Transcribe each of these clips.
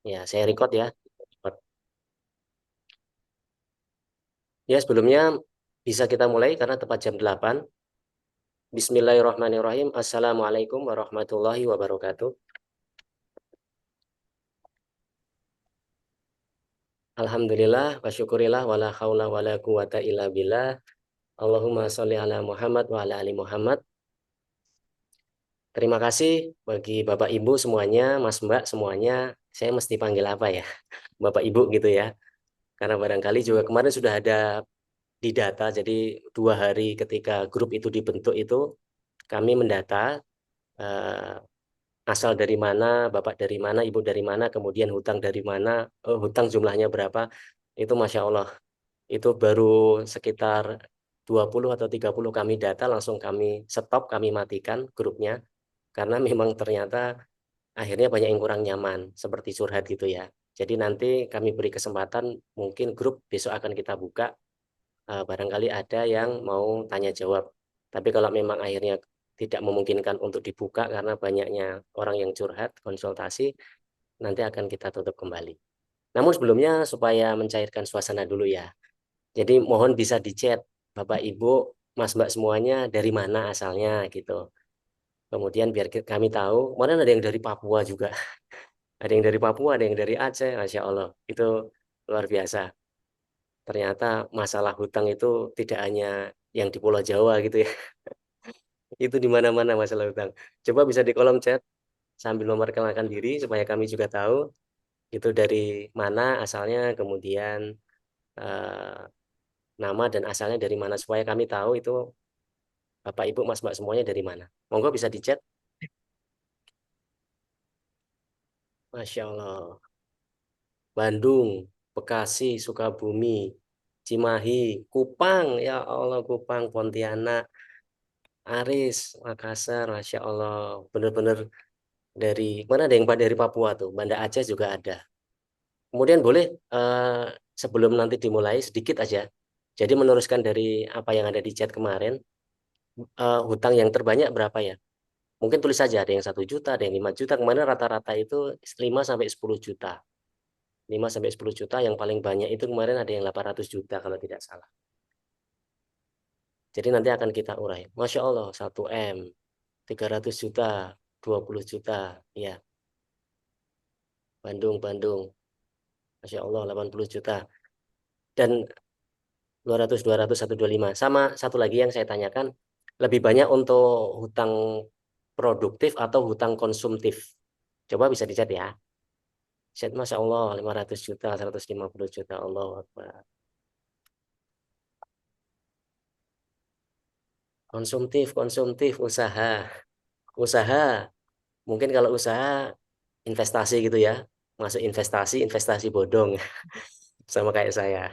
Ya, saya record ya. Ya, sebelumnya bisa kita mulai karena tepat jam 8. Bismillahirrahmanirrahim. Assalamualaikum warahmatullahi wabarakatuh. Alhamdulillah wa syukurillah wala haula wala quwata illa billah. Allahumma sholli ala Muhammad wa ala ali Muhammad. Terima kasih bagi Bapak Ibu semuanya, Mas Mbak semuanya. Saya mesti panggil apa ya? Bapak Ibu gitu ya. Karena barangkali juga kemarin sudah ada di data, jadi 2 hari ketika grup itu dibentuk itu kami mendata eh, asal dari mana, bapak dari mana, ibu dari mana, kemudian hutang dari mana, hutang jumlahnya berapa, itu Masya Allah. Itu baru sekitar 20 atau 30 kami data, langsung kami stop, kami matikan grupnya, karena memang ternyata akhirnya banyak yang kurang nyaman, seperti curhat gitu ya. Jadi nanti kami beri kesempatan, mungkin grup besok akan kita buka, barangkali ada yang mau tanya jawab. Tapi kalau memang akhirnya tidak memungkinkan untuk dibuka karena banyaknya orang yang curhat, konsultasi, nanti akan kita tutup kembali. Namun sebelumnya supaya mencairkan suasana dulu ya. Jadi mohon bisa di chat Bapak Ibu, Mas Mbak semuanya dari mana asalnya gitu. Kemudian biar kami tahu, mana ada yang dari Papua juga. Ada yang dari Papua, ada yang dari Aceh, Masya Allah. Itu luar biasa. Ternyata masalah hutang itu tidak hanya yang di Pulau Jawa gitu ya. Itu di mana-mana masalah hutang. Coba bisa di kolom chat sambil memperkenalkan diri supaya kami juga tahu itu dari mana asalnya, kemudian eh, nama dan asalnya dari mana supaya kami tahu itu Bapak Ibu Mas Mbak semuanya dari mana. Monggo bisa di chat. Masya Allah. Bandung, Bekasi, Sukabumi, Cimahi, Kupang, ya Allah Kupang, Pontianak, Aris, Makassar, Masya Allah. Benar-benar dari mana ada yang dari Papua tuh, Banda Aceh juga ada. Kemudian boleh sebelum nanti dimulai sedikit aja. Jadi meneruskan dari apa yang ada di chat kemarin, hutang yang terbanyak berapa ya? Mungkin tulis saja ada yang 1 juta, ada yang 5 juta. Kemarin rata-rata itu 5 sampai 10 juta. 5 sampai 10 juta yang paling banyak itu kemarin ada yang 800 juta kalau tidak salah. Jadi nanti akan kita urai. Masya Allah 1 M, 300 juta, 20 juta. Ya, Bandung, Bandung. Masya Allah 80 juta. Dan 200, 200, 125. Sama satu lagi yang saya tanyakan, lebih banyak untuk hutang produktif atau hutang konsumtif? Coba bisa dicat ya. Chat Masya Allah 500 juta, 150 juta. Allah Akbar. Konsumtif, konsumtif, usaha. Usaha, mungkin kalau usaha investasi gitu ya. Masuk investasi, investasi bodong. Sama kayak saya.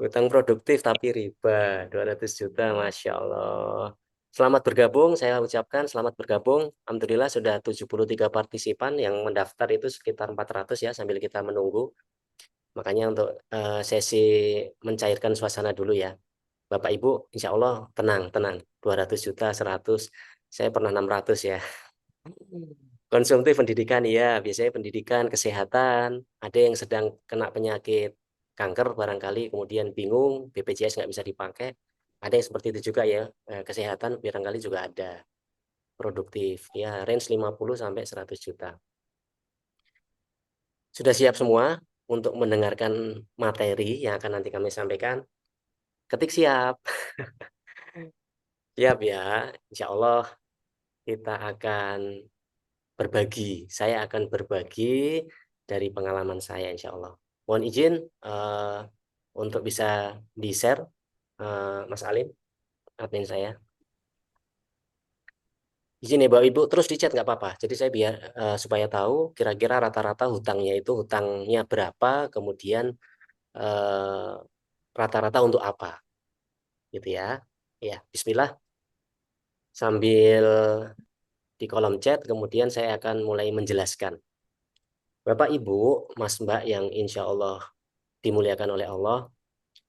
Utang produktif tapi riba 200 juta, Masya Allah. Selamat bergabung, saya ucapkan selamat bergabung. Alhamdulillah sudah 73 partisipan yang mendaftar itu sekitar 400 ya sambil kita menunggu. Makanya untuk sesi mencairkan suasana dulu ya. Bapak Ibu, insya Allah tenang, tenang. 200 juta, 100, saya pernah 600 ya. Konsumtif pendidikan, iya. Biasanya pendidikan, kesehatan. Ada yang sedang kena penyakit kanker barangkali, kemudian bingung, BPJS nggak bisa dipakai. Ada yang seperti itu juga ya. Kesehatan barangkali juga ada. Produktif, ya range 50 sampai 100 juta. Sudah siap semua untuk mendengarkan materi yang akan nanti kami sampaikan? Ketik siap. Siap ya. Insya Allah kita akan berbagi. Saya akan berbagi dari pengalaman saya, insya Allah. Mohon izin eh, untuk bisa di-share, Mas Alim, admin saya. Izin ya, Bapak Ibu, terus di chat nggak apa-apa. Jadi saya biar supaya tahu kira-kira rata-rata hutangnya itu hutangnya berapa, kemudian eh, rata-rata untuk apa, gitu ya. Ya, Bismillah. Sambil di kolom chat, kemudian saya akan mulai menjelaskan. Bapak, Ibu, Mas, Mbak yang insya Allah dimuliakan oleh Allah,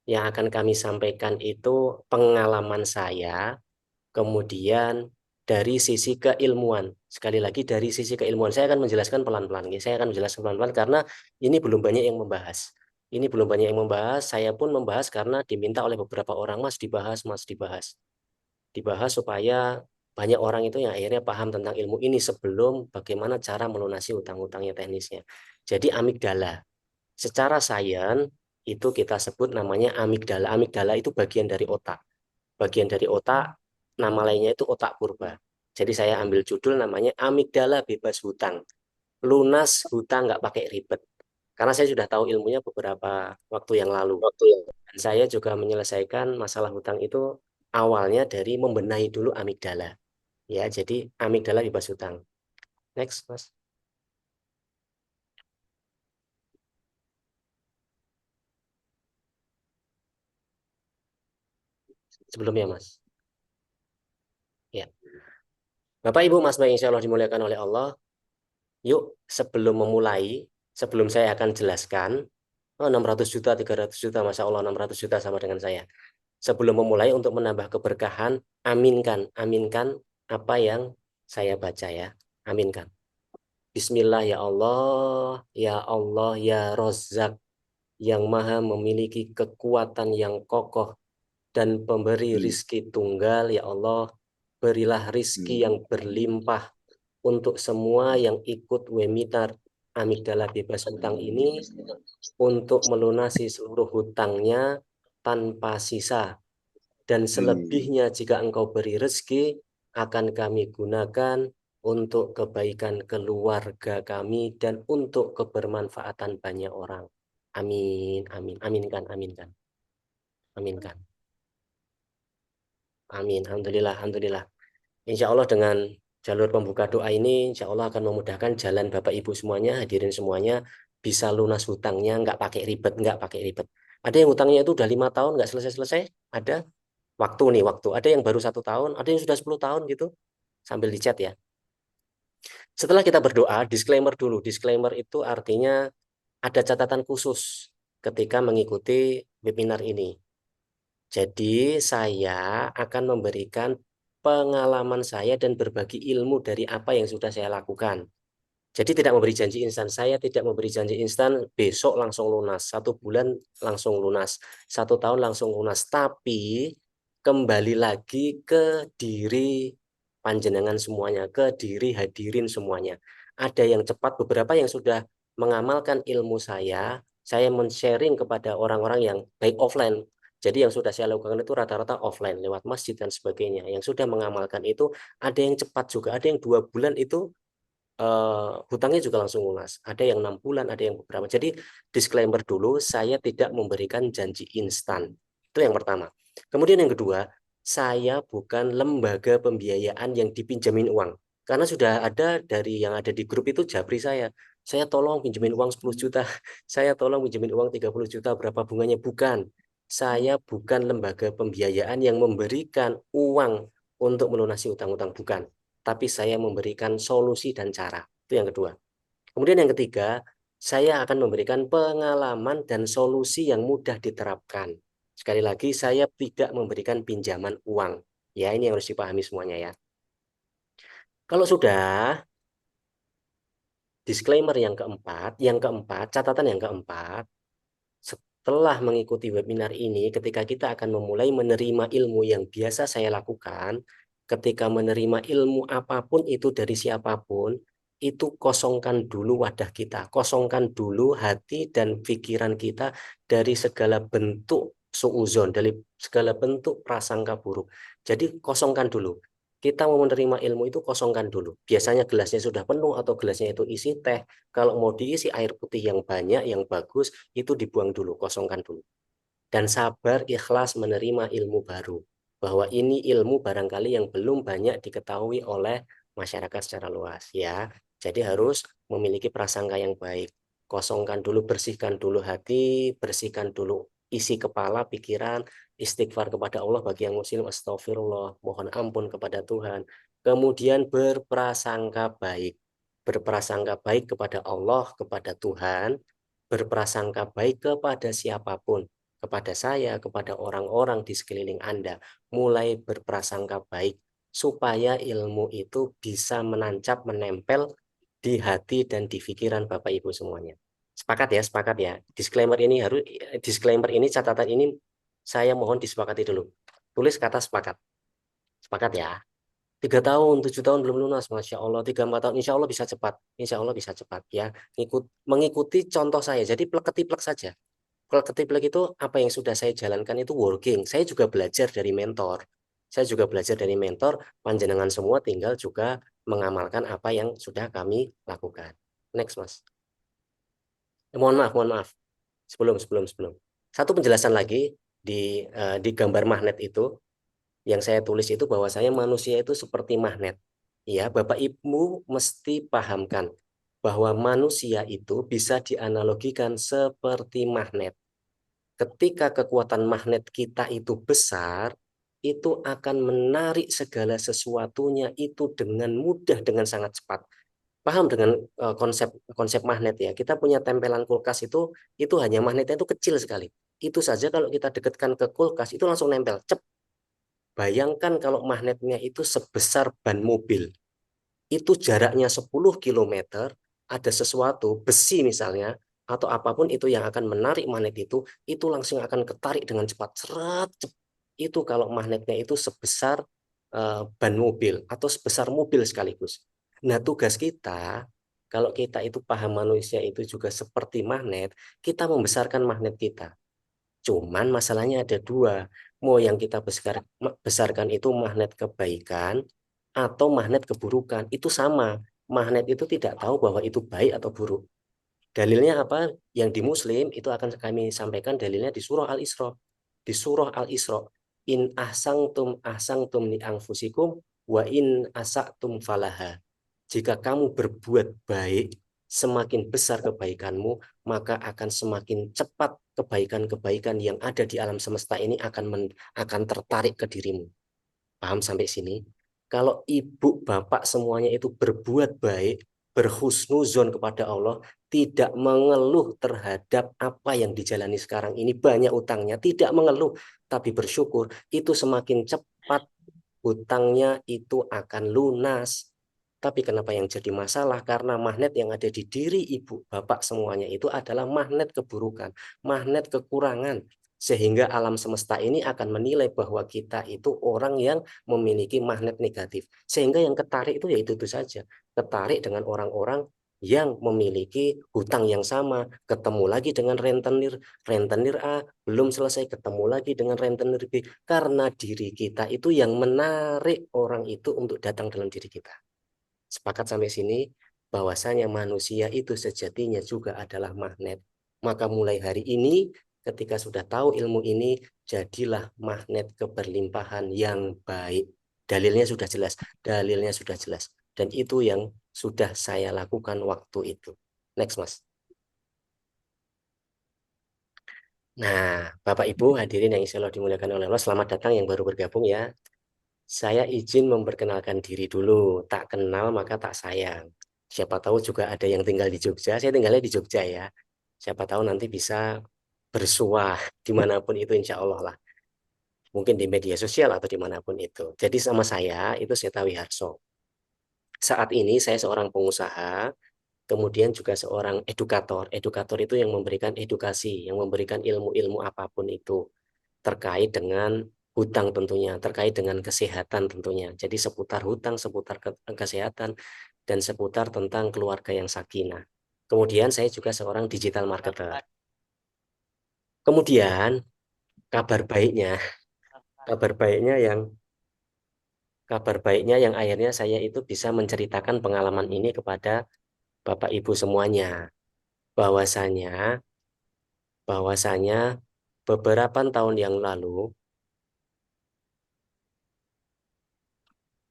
yang akan kami sampaikan itu pengalaman saya, kemudian dari sisi keilmuan. Sekali lagi dari sisi keilmuan. Saya akan menjelaskan pelan-pelan. Saya akan menjelaskan pelan-pelan karena ini belum banyak yang membahas. Ini belum banyak yang membahas. Saya pun membahas karena diminta oleh beberapa orang, Mas dibahas, Mas dibahas. Dibahas supaya banyak orang itu yang akhirnya paham tentang ilmu ini sebelum bagaimana cara melunasi utang-utangnya teknisnya. Jadi amigdala. Secara sains itu kita sebut namanya amigdala. Amigdala itu bagian dari otak. Bagian dari otak, nama lainnya itu otak purba. Jadi saya ambil judul namanya amigdala bebas hutang. Lunas hutang nggak pakai ribet. Karena saya sudah tahu ilmunya beberapa waktu yang lalu. Dan saya juga menyelesaikan masalah hutang itu awalnya dari membenahi dulu amigdala. Ya, jadi amigdala bebas hutang. Next, Mas. Sebelumnya, Mas. Ya. Bapak, Ibu, Mas, Mbak, insya Allah dimuliakan oleh Allah. Yuk, sebelum memulai, sebelum saya akan jelaskan, oh, 600 juta, 300 juta, Masya Allah, 600 juta sama dengan saya. Sebelum memulai untuk menambah keberkahan, aminkan, aminkan apa yang saya baca ya. Aminkan. Bismillah ya Allah, ya Allah, ya Rozak, yang maha memiliki kekuatan yang kokoh dan pemberi rizki tunggal, ya Allah, berilah rizki yang berlimpah untuk semua yang ikut webinar Amigdala Bebas Hutang ini untuk melunasi seluruh hutangnya tanpa sisa. Dan selebihnya jika engkau beri rezeki, akan kami gunakan untuk kebaikan keluarga kami dan untuk kebermanfaatan banyak orang. Amin, amin, aminkan, aminkan, aminkan. Amin, alhamdulillah, alhamdulillah. Insya Allah dengan jalur pembuka doa ini, insya Allah akan memudahkan jalan Bapak Ibu semuanya, hadirin semuanya, bisa lunas hutangnya, nggak pakai ribet, nggak pakai ribet. Ada yang hutangnya itu udah 5 tahun nggak selesai-selesai, ada waktu nih waktu. Ada yang baru 1 tahun, ada yang sudah 10 tahun gitu. Sambil dicat ya. Setelah kita berdoa, disclaimer dulu. Disclaimer itu artinya ada catatan khusus ketika mengikuti webinar ini. Jadi saya akan memberikan pengalaman saya dan berbagi ilmu dari apa yang sudah saya lakukan. Jadi tidak memberi janji instan. Saya tidak memberi janji instan besok langsung lunas, 1 bulan langsung lunas, 1 tahun langsung lunas. Tapi kembali lagi ke diri panjenengan semuanya, ke diri hadirin semuanya. Ada yang cepat, beberapa yang sudah mengamalkan ilmu saya men-sharing kepada orang-orang yang baik offline. Jadi yang sudah saya lakukan itu rata-rata offline, lewat masjid dan sebagainya. Yang sudah mengamalkan itu ada yang cepat juga, ada yang 2 bulan itu hutangnya juga langsung lunas. Ada yang 6 bulan, ada yang beberapa. Jadi disclaimer dulu, saya tidak memberikan janji instan. Itu yang pertama. Kemudian yang kedua, saya bukan lembaga pembiayaan yang dipinjamin uang. Karena sudah ada dari yang ada di grup itu japri saya. Saya tolong pinjemin uang 10 juta. Saya tolong pinjemin uang 30 juta. Berapa bunganya? Bukan. Saya bukan lembaga pembiayaan yang memberikan uang untuk melunasi utang-utang. Bukan, tapi saya memberikan solusi dan cara. Itu yang kedua. Kemudian yang ketiga, saya akan memberikan pengalaman dan solusi yang mudah diterapkan. Sekali lagi, saya tidak memberikan pinjaman uang. Ya, ini yang harus dipahami semuanya ya. Kalau sudah, disclaimer yang keempat, catatan yang keempat, setelah mengikuti webinar ini, ketika kita akan memulai menerima ilmu yang biasa saya lakukan, ketika menerima ilmu apapun itu dari siapapun, itu kosongkan dulu wadah kita, kosongkan dulu hati dan pikiran kita dari segala bentuk suuzon, dari segala bentuk prasangka buruk. Jadi kosongkan dulu. Kita mau menerima ilmu itu kosongkan dulu. Biasanya gelasnya sudah penuh atau gelasnya itu isi teh. Kalau mau diisi air putih yang banyak, yang bagus, itu dibuang dulu, kosongkan dulu. Dan sabar, ikhlas menerima ilmu baru. Bahwa ini ilmu barangkali yang belum banyak diketahui oleh masyarakat secara luas. Ya, jadi harus memiliki prasangka yang baik. Kosongkan dulu, bersihkan dulu hati, bersihkan dulu isi kepala, pikiran, istighfar kepada Allah bagi yang muslim, astagfirullah, mohon ampun kepada Tuhan. Kemudian berprasangka baik. Berprasangka baik kepada Allah, kepada Tuhan, berprasangka baik kepada siapapun, kepada saya, kepada orang-orang di sekeliling Anda. Mulai berprasangka baik. supaya ilmu itu bisa menancap, menempel di hati dan di pikiran Bapak Ibu semuanya. Sepakat ya, sepakat ya. Disclaimer ini, catatan ini saya mohon disepakati dulu. Tulis kata sepakat. Sepakat ya. 3 tahun, 7 tahun belum lunas, Masya Allah. 3, 4 tahun, Insya Allah bisa cepat. Insya Allah bisa cepat ya. Mengikuti contoh saya. Jadi plek-ketiplek saja. Plek-ketiplek itu apa yang sudah saya jalankan itu working. Saya juga belajar dari mentor. Saya juga belajar dari mentor. Panjenengan semua tinggal juga mengamalkan apa yang sudah kami lakukan. Next, Mas. Mohon maaf. Sebelum. Satu penjelasan lagi di gambar magnet itu yang saya tulis itu bahwasanya manusia itu seperti magnet. Ya, Bapak Ibu mesti pahamkan bahwa manusia itu bisa dianalogikan seperti magnet. Ketika kekuatan magnet kita itu besar, itu akan menarik segala sesuatunya itu dengan mudah, dengan sangat cepat. Paham dengan konsep konsep magnet ya. Kita punya tempelan kulkas itu hanya magnetnya itu kecil sekali. Itu saja kalau kita dekatkan ke kulkas itu langsung nempel. Bayangkan kalau magnetnya itu sebesar ban mobil. Itu jaraknya 10 km, ada sesuatu, besi misalnya, atau apapun itu yang akan menarik magnet itu langsung akan ketarik dengan cepat. Seret, itu kalau magnetnya itu sebesar ban mobil atau sebesar mobil sekaligus. Nah, tugas kita, kalau kita itu paham manusia itu juga seperti magnet, kita membesarkan magnet kita. Cuman masalahnya ada dua. Mau yang kita besarkan itu magnet kebaikan atau magnet keburukan. Itu sama. Magnet itu tidak tahu bahwa itu baik atau buruk. Dalilnya apa? Yang di Muslim itu akan kami sampaikan dalilnya di surah Al-Isra. Di surah Al-Isra. In ahsangtum li anfusikum wa in asaktum falaha. Jika kamu berbuat baik, semakin besar kebaikanmu, maka akan semakin cepat kebaikan-kebaikan yang ada di alam semesta ini akan tertarik ke dirimu. Paham sampai sini? Kalau ibu, bapak semuanya itu berbuat baik, berhusnuzon kepada Allah, tidak mengeluh terhadap apa yang dijalani sekarang ini, banyak utangnya, tidak mengeluh, tapi bersyukur, itu semakin cepat hutangnya itu akan lunas. Tapi kenapa yang jadi masalah? Karena magnet yang ada di diri ibu, bapak semuanya itu adalah magnet keburukan, magnet kekurangan. Sehingga alam semesta ini akan menilai bahwa kita itu orang yang memiliki magnet negatif. Sehingga yang ketarik itu ya itu saja. Ketarik dengan orang-orang yang memiliki hutang yang sama, ketemu lagi dengan rentenir A, belum selesai ketemu lagi dengan rentenir B, karena diri kita itu yang menarik orang itu untuk datang dalam diri kita. Sepakat sampai sini bahwasanya manusia itu sejatinya juga adalah magnet. Maka mulai hari ini ketika sudah tahu ilmu ini, jadilah magnet keberlimpahan yang baik. Dalilnya sudah jelas, dalilnya sudah jelas. Dan itu yang sudah saya lakukan waktu itu. Next, Mas. Nah, Bapak Ibu hadirin yang insya Allah dimuliakan oleh Allah, selamat datang yang baru bergabung ya. Saya izin memperkenalkan diri dulu. Tak kenal maka tak sayang. Siapa tahu juga ada yang tinggal di Jogja. Saya tinggalnya di Jogja ya. Siapa tahu nanti bisa bersuah dimanapun itu insya Allah lah. Mungkin di media sosial atau dimanapun itu. Jadi sama saya itu Seta Wiharso. Saat ini saya seorang pengusaha, kemudian juga seorang edukator. Edukator itu yang memberikan edukasi, yang memberikan ilmu-ilmu apapun itu terkait dengan hutang tentunya, terkait dengan kesehatan tentunya. Jadi seputar hutang, seputar kesehatan, dan seputar tentang keluarga yang sakinah. Kemudian saya juga seorang digital marketer. Kemudian kabar baiknya, kabar baiknya yang kabar baiknya yang akhirnya saya itu bisa menceritakan pengalaman ini kepada Bapak Ibu semuanya. Bahwasanya, bahwasanya beberapa tahun yang lalu,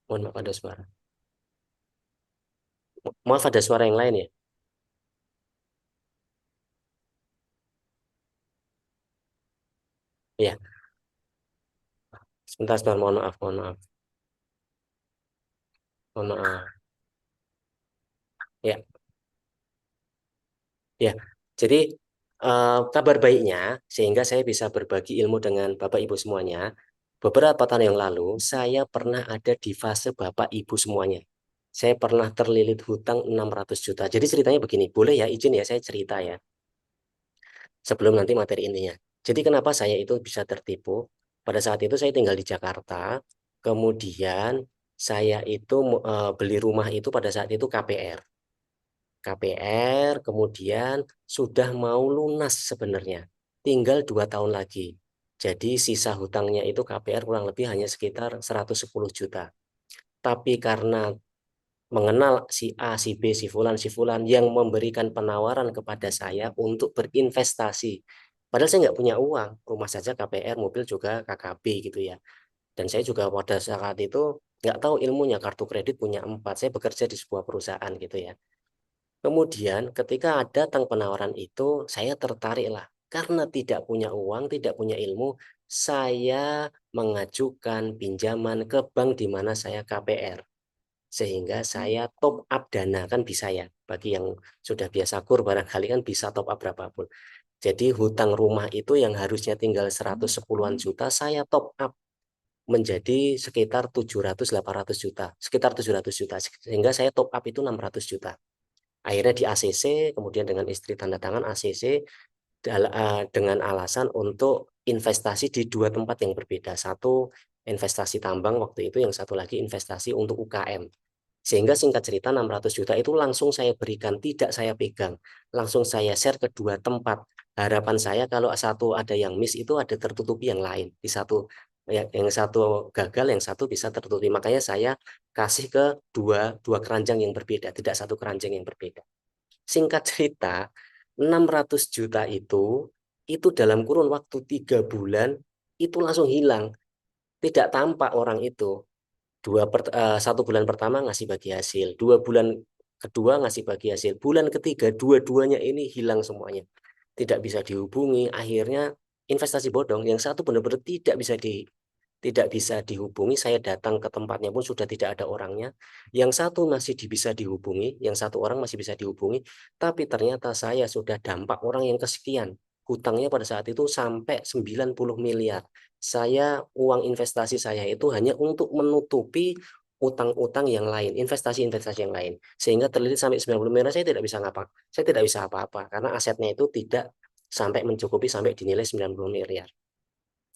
mohon maaf ada suara. Maaf ada suara yang lain ya. Ya, sebentar, mohon maaf. Ya, ya. Jadi kabar baiknya sehingga saya bisa berbagi ilmu dengan Bapak Ibu semuanya. beberapa tahun yang lalu, saya pernah ada di fase Bapak Ibu semuanya. Saya pernah terlilit hutang 600 juta. Jadi ceritanya begini, boleh ya, izin ya saya cerita ya, sebelum nanti materi intinya. Jadi kenapa saya itu bisa tertipu? Pada saat itu saya tinggal di Jakarta, kemudian saya itu beli rumah itu pada saat itu KPR. KPR, kemudian sudah mau lunas sebenarnya. Tinggal 2 tahun lagi. Jadi sisa hutangnya itu KPR kurang lebih hanya sekitar 110 juta. Tapi karena mengenal si A, si B, si Fulan yang memberikan penawaran kepada saya untuk berinvestasi. Padahal saya nggak punya uang, rumah saja KPR, mobil juga KKB gitu ya. Dan saya juga pada saat itu nggak tahu ilmunya, kartu kredit punya 4, saya bekerja di sebuah perusahaan gitu ya. Kemudian ketika datang penawaran itu, saya tertarik lah. Karena tidak punya uang, tidak punya ilmu, saya mengajukan pinjaman ke bank di mana saya KPR. Sehingga saya top up dana, kan bisa ya. Bagi yang sudah biasa kur, barangkali kan bisa top up berapapun. Jadi hutang rumah itu yang harusnya tinggal 110-an juta, saya top up menjadi sekitar 700-800 juta. Sekitar 700 juta. Sehingga saya top up itu 600 juta. Akhirnya di ACC, kemudian dengan istri tanda tangan ACC dengan alasan untuk investasi di 2 tempat yang berbeda. Satu investasi tambang waktu itu, yang satu lagi investasi untuk UKM. Sehingga singkat cerita 600 juta itu langsung saya berikan, tidak saya pegang. Langsung saya share ke 2 tempat. Harapan saya kalau satu ada yang miss itu ada tertutupi yang lain. Di satu yang satu gagal, yang satu bisa tertutupi. Makanya saya kasih ke dua keranjang yang berbeda, tidak satu keranjang yang berbeda. Singkat cerita, 600 juta itu dalam kurun waktu 3 bulan, itu langsung hilang. Tidak tampak orang itu. 1 bulan pertama ngasih bagi hasil, 2 bulan kedua ngasih bagi hasil, bulan ketiga dua-duanya ini hilang semuanya, tidak bisa dihubungi. Akhirnya investasi bodong, yang satu benar-benar tidak bisa dihubungi. Saya datang ke tempatnya pun sudah tidak ada orangnya. Yang satu masih bisa dihubungi, yang satu orang masih bisa dihubungi, tapi ternyata saya sudah dampak orang yang kesekian. Hutangnya pada saat itu sampai 90 miliar. Uang investasi saya itu hanya untuk menutupi utang-utang yang lain, investasi-investasi yang lain. Sehingga terlilit sampai 90 miliar, saya tidak bisa ngapa. Saya tidak bisa apa-apa karena asetnya itu tidak sampai mencukupi sampai dinilai 90 miliar.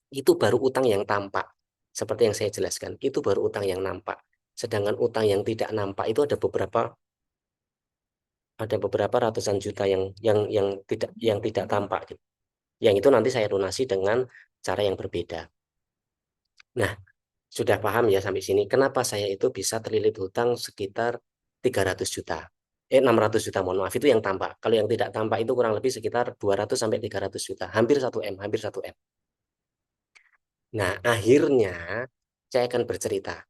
Itu baru utang yang tampak. Seperti yang saya jelaskan, itu baru utang yang nampak. Sedangkan utang yang tidak nampak itu ada beberapa ratusan juta yang tidak tampak gitu. Yang itu nanti saya lunasi dengan cara yang berbeda. Nah, sudah paham ya sampai sini kenapa saya itu bisa terlilit hutang sekitar 300 juta. 600 juta, mohon maaf, itu yang tampak. Kalau yang tidak tampak itu kurang lebih sekitar 200 sampai 300 juta, hampir 1 M, hampir 1 M. Nah, akhirnya saya akan bercerita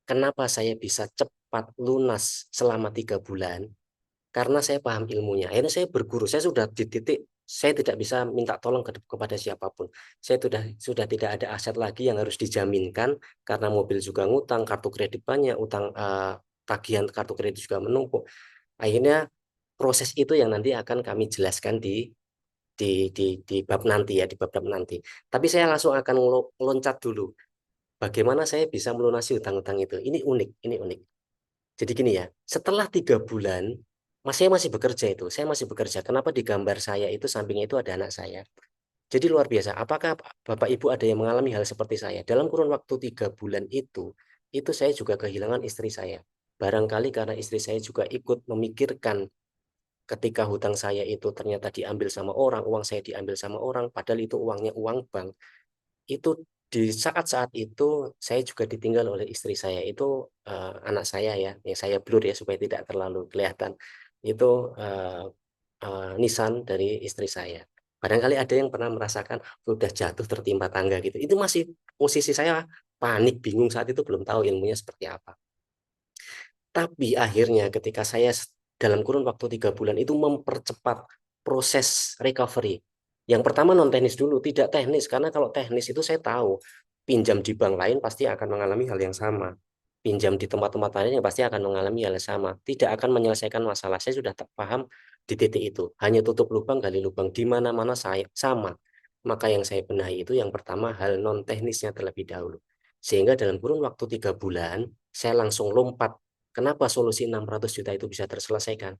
kenapa saya bisa cepat lunas selama 3 bulan. Karena saya paham ilmunya. Akhirnya saya berguru. Saya sudah di titik saya tidak bisa minta tolong kepada siapapun. Saya sudah tidak ada aset lagi yang harus dijaminkan karena mobil juga ngutang, kartu kredit banyak, utang tagihan kartu kredit juga menumpuk. Akhirnya proses itu yang nanti akan kami jelaskan di bab nanti ya, di bab-bab nanti. Tapi saya langsung akan loncat dulu. Bagaimana saya bisa melunasi hutang-hutang itu? Ini unik, ini unik. Jadi gini ya, setelah 3 bulan, saya masih bekerja itu. Saya masih bekerja. Kenapa di gambar saya itu sampingnya itu ada anak saya? Jadi luar biasa. Apakah Bapak Ibu ada yang mengalami hal seperti saya? Dalam kurun waktu 3 bulan itu saya juga kehilangan istri saya. Barangkali karena istri saya juga ikut memikirkan ketika hutang saya itu ternyata diambil sama orang, uang saya diambil sama orang, padahal itu uangnya uang bank. Itu di saat-saat itu saya juga ditinggal oleh istri saya itu, anak saya ya, yang saya blur ya supaya tidak terlalu kelihatan, itu nisan dari istri saya. Barangkali ada yang pernah merasakan sudah jatuh tertimpa tangga gitu. Itu masih posisi saya panik, bingung saat itu, belum tahu ilmunya seperti apa. Tapi akhirnya ketika saya dalam kurun waktu 3 bulan itu mempercepat proses recovery. Yang pertama non teknis dulu, tidak teknis. Karena kalau teknis itu saya tahu, pinjam di bank lain pasti akan mengalami hal yang sama. Pinjam di tempat-tempat lain yang pasti akan mengalami hal yang sama. Tidak akan menyelesaikan masalah. Saya sudah paham di titik itu. Hanya tutup lubang, gali lubang. Di mana-mana saya sama. Maka yang saya benahi itu yang pertama hal non teknisnya terlebih dahulu. Sehingga dalam kurun waktu 3 bulan, saya langsung lompat. Kenapa solusi 600 juta itu bisa terselesaikan?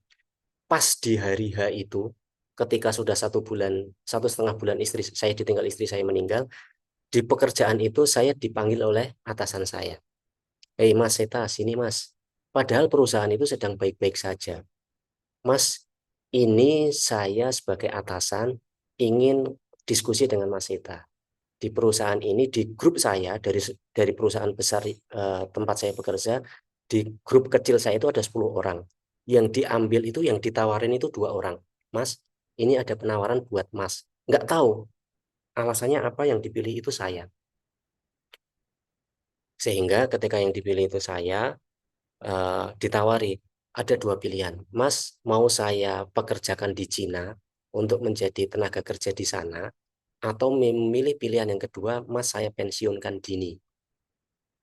Pas di hari H itu, ketika sudah 1 bulan, 1,5 bulan istri saya ditinggal, istri saya meninggal, di pekerjaan itu saya dipanggil oleh atasan saya. Hei Mas Seta, sini Mas. Padahal perusahaan itu sedang baik-baik saja. Mas, ini saya sebagai atasan ingin diskusi dengan Mas Seta. Di perusahaan ini, di grup saya, dari perusahaan besar tempat saya bekerja, di grup kecil saya itu ada 10 orang. Yang diambil itu, yang ditawarin itu 2 orang. Mas, ini ada penawaran buat Mas. Nggak tahu alasannya apa yang dipilih itu saya. Sehingga ketika yang dipilih itu saya, ditawari, ada 2 pilihan. Mas, mau saya pekerjakan di Cina untuk menjadi tenaga kerja di sana, atau memilih pilihan yang kedua, Mas, saya pensiunkan dini.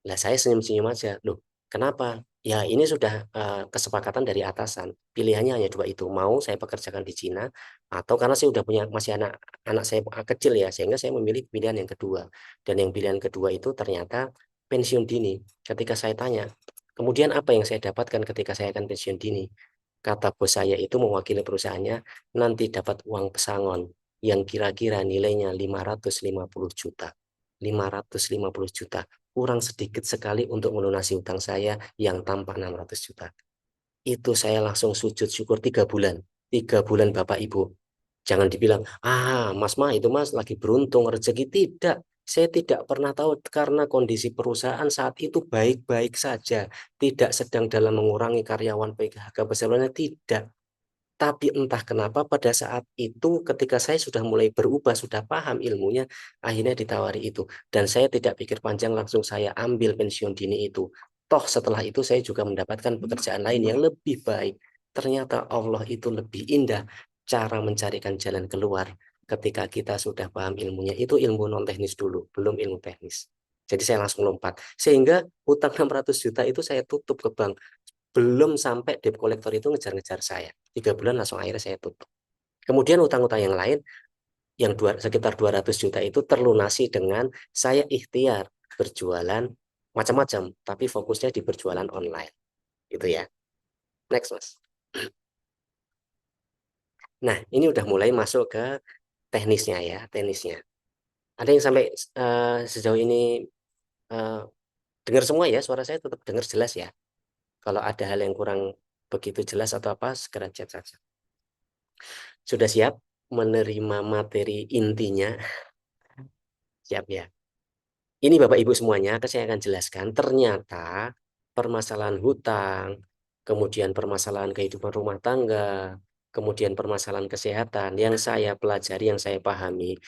Lah saya senyum-senyum aja. Loh, kenapa? Ya ini sudah kesepakatan dari atasan. Pilihannya hanya 2 itu. Mau saya pekerjakan di Cina, atau karena saya udah punya masih anak anak saya kecil ya, sehingga saya memilih pilihan yang kedua. Dan yang pilihan kedua itu ternyata pensiun dini. Ketika saya tanya, kemudian apa yang saya dapatkan ketika saya akan pensiun dini? Kata bos saya itu mewakili perusahaannya, nanti dapat uang pesangon yang kira-kira nilainya 550 juta. 550 juta. Kurang sedikit sekali untuk melunasi hutang saya yang tampak 600 juta. Itu saya langsung sujud syukur 3 bulan. 3 bulan Bapak Ibu. Jangan dibilang, Mas Ma itu Mas lagi beruntung rezeki. Tidak. Saya tidak pernah tahu karena kondisi perusahaan saat itu baik-baik saja. Tidak sedang dalam mengurangi karyawan PHK besar, tidak. Tapi entah kenapa pada saat itu ketika saya sudah mulai berubah, sudah paham ilmunya, akhirnya ditawari itu. Dan saya tidak pikir panjang, langsung saya ambil pensiun dini itu. Toh setelah itu saya juga mendapatkan pekerjaan lain yang lebih baik. Ternyata Allah itu lebih indah cara mencarikan jalan keluar ketika kita sudah paham ilmunya. Itu ilmu non teknis dulu, belum ilmu teknis. Jadi saya langsung lompat. Sehingga hutang 600 juta itu saya tutup ke bank. Belum sampai debt collector itu ngejar-ngejar saya. 3 bulan langsung akhirnya saya tutup. Kemudian utang-utang yang lain yang sekitar 200 juta itu terlunasi dengan saya ikhtiar berjualan macam-macam, tapi fokusnya di berjualan online. Itu ya. Next, Mas. Nah, ini udah mulai masuk ke teknisnya ya, teknisnya. Ada yang sampai sejauh ini uh, dengar semua ya, suara saya tetap dengar jelas ya. Kalau ada hal yang kurang begitu jelas atau apa, segera chat saja. Sudah siap menerima materi intinya? Siap ya. Ini Bapak Ibu semuanya, saya akan jelaskan. Ternyata permasalahan hutang, kemudian permasalahan kehidupan rumah tangga, kemudian permasalahan kesehatan yang saya pelajari, yang saya pahami,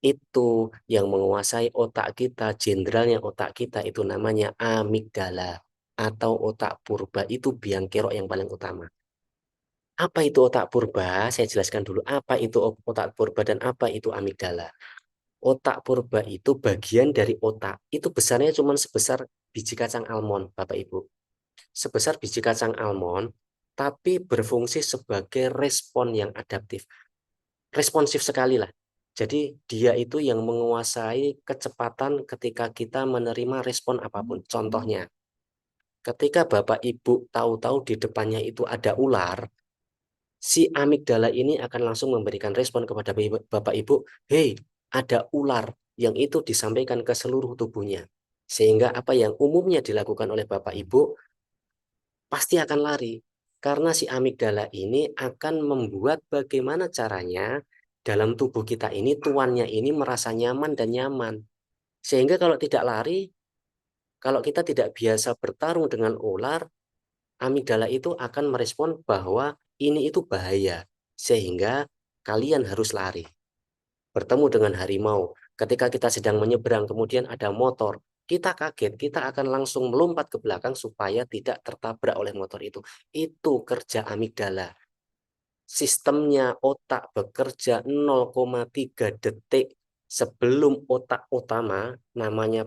itu yang menguasai otak kita, jenderalnya otak kita itu namanya amigdala atau otak purba, itu biang kerok yang paling utama. Apa itu otak purba? Saya jelaskan dulu apa itu otak purba dan apa itu amigdala. Otak purba itu bagian dari otak. Itu besarnya cuma sebesar biji kacang almond, Bapak Ibu. Sebesar biji kacang almond, tapi berfungsi sebagai respon yang adaptif. Responsif sekali lah. Jadi dia itu yang menguasai kecepatan ketika kita menerima respon apapun. Contohnya, ketika Bapak Ibu tahu-tahu di depannya itu ada ular, si amigdala ini akan langsung memberikan respon kepada Bapak Ibu, "Hei, ada ular," yang itu disampaikan ke seluruh tubuhnya. Sehingga apa yang umumnya dilakukan oleh Bapak Ibu pasti akan lari. Karena si amigdala ini akan membuat bagaimana caranya dalam tubuh kita ini, tuannya ini merasa nyaman dan nyaman. Sehingga kalau tidak lari, kalau kita tidak biasa bertarung dengan ular, amigdala itu akan merespon bahwa ini itu bahaya, sehingga kalian harus lari. Bertemu dengan harimau, ketika kita sedang menyeberang, kemudian ada motor, kita kaget, kita akan langsung melompat ke belakang supaya tidak tertabrak oleh motor itu. Itu kerja amigdala. Sistemnya otak bekerja 0,3 detik sebelum otak utama, namanya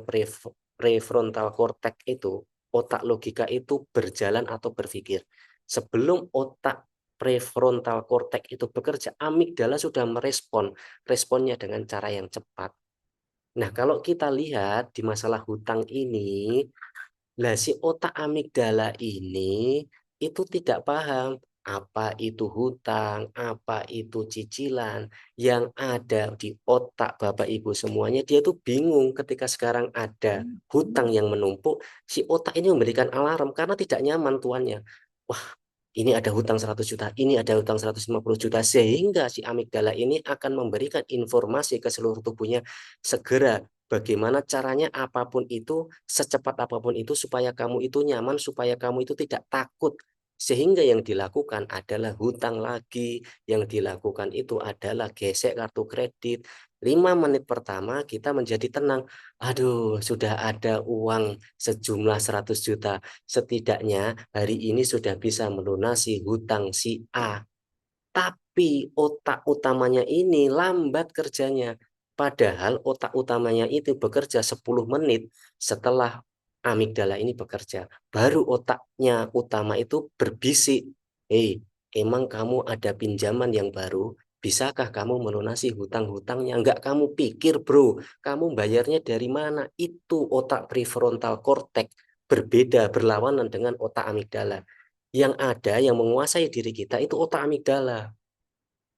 prefrontal cortex itu, otak logika itu berjalan atau berpikir. Sebelum otak prefrontal cortex itu bekerja, amigdala sudah responnya dengan cara yang cepat. Nah, kalau kita lihat di masalah hutang ini, lah si otak amigdala ini itu tidak paham apa itu hutang, apa itu cicilan. Yang ada di otak Bapak Ibu semuanya, dia tuh bingung ketika sekarang ada hutang yang menumpuk, si otak ini memberikan alarm karena tidak nyaman tuannya. Wah, ini ada hutang 100 juta, ini ada hutang 150 juta, sehingga si amigdala ini akan memberikan informasi ke seluruh tubuhnya segera bagaimana caranya apapun itu, secepat apapun itu, supaya kamu itu nyaman, supaya kamu itu tidak takut. Sehingga yang dilakukan adalah hutang lagi, yang dilakukan itu adalah gesek kartu kredit. 5 menit pertama kita menjadi tenang. Aduh, sudah ada uang sejumlah 100 juta. Setidaknya hari ini sudah bisa melunasi hutang si A. Tapi otak utamanya ini lambat kerjanya. Padahal otak utamanya itu bekerja 10 menit setelah amigdala ini bekerja. Baru otaknya utama itu berbisik. Hei, emang kamu ada pinjaman yang baru? Bisakah kamu melunasi hutang-hutangnya? Enggak kamu pikir, bro. Kamu bayarnya dari mana? Itu otak prefrontal cortex. Berbeda, berlawanan dengan otak amigdala. Yang ada, yang menguasai diri kita itu otak amigdala.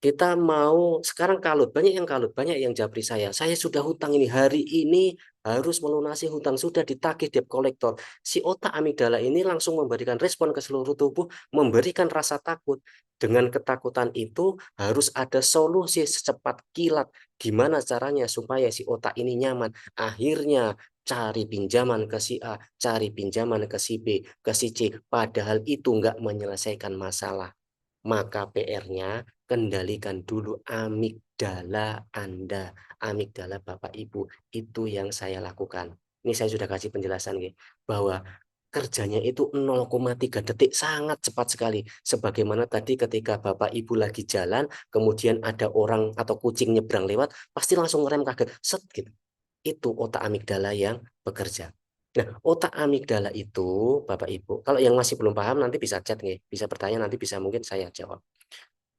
Kita mau sekarang kalut, banyak yang kalut, banyak yang japri saya sudah hutang ini, hari ini harus melunasi hutang, sudah ditagih debt collector. Si otak amigdala ini langsung memberikan respon ke seluruh tubuh, memberikan rasa takut. Dengan ketakutan itu harus ada solusi secepat kilat, gimana caranya supaya si otak ini nyaman. Akhirnya cari pinjaman ke si A, cari pinjaman ke si B, ke si C, padahal itu nggak menyelesaikan masalah. Maka PR-nya kendalikan dulu amigdala Anda, amigdala Bapak Ibu. Itu yang saya lakukan. Ini saya sudah kasih penjelasan bahwa kerjanya itu 0,3 detik, sangat cepat sekali. Sebagaimana tadi ketika Bapak Ibu lagi jalan, kemudian ada orang atau kucing nyebrang lewat, pasti langsung ngerem kaget, set gitu. Itu otak amigdala yang bekerja. Nah, otak amigdala itu, Bapak Ibu, kalau yang masih belum paham nanti bisa chat nih, bisa bertanya nanti bisa mungkin saya jawab.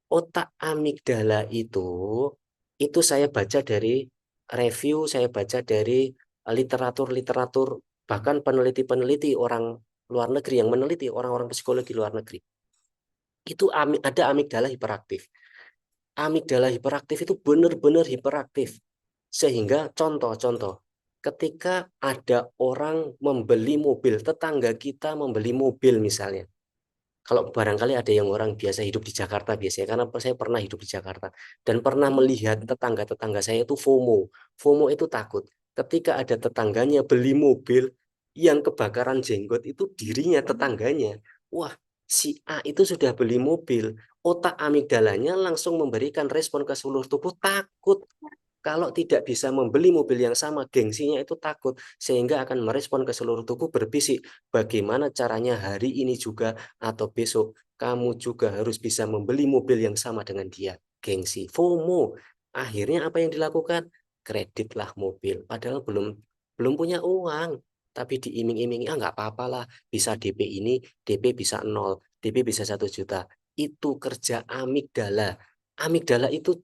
Otak amigdala itu saya baca dari review, saya baca dari literatur-literatur, bahkan peneliti-peneliti orang luar negeri yang meneliti orang-orang psikologi luar negeri. Itu ada amigdala hiperaktif. Amigdala hiperaktif itu benar-benar hiperaktif. Sehingga contoh-contoh, ketika ada orang membeli mobil, tetangga kita membeli mobil misalnya. Kalau barangkali ada yang orang biasa hidup di Jakarta biasanya, karena saya pernah hidup di Jakarta dan pernah melihat tetangga-tetangga saya itu FOMO. FOMO itu takut. Ketika ada tetangganya beli mobil yang kebakaran jenggot itu dirinya tetangganya. Wah, si A itu sudah beli mobil. Otak amigdalanya langsung memberikan respon ke seluruh tubuh takut. Kalau tidak bisa membeli mobil yang sama, gengsinya itu takut, sehingga akan merespon ke seluruh tubuh berbisik. Bagaimana caranya hari ini juga atau besok, kamu juga harus bisa membeli mobil yang sama dengan dia. Gengsi, FOMO. Akhirnya apa yang dilakukan? Kreditlah mobil. Padahal belum belum punya uang. Tapi diiming-imingi, ah nggak apa-apa lah, bisa DP ini, DP bisa 0, DP bisa 1 juta. Itu kerja amigdala. Amigdala itu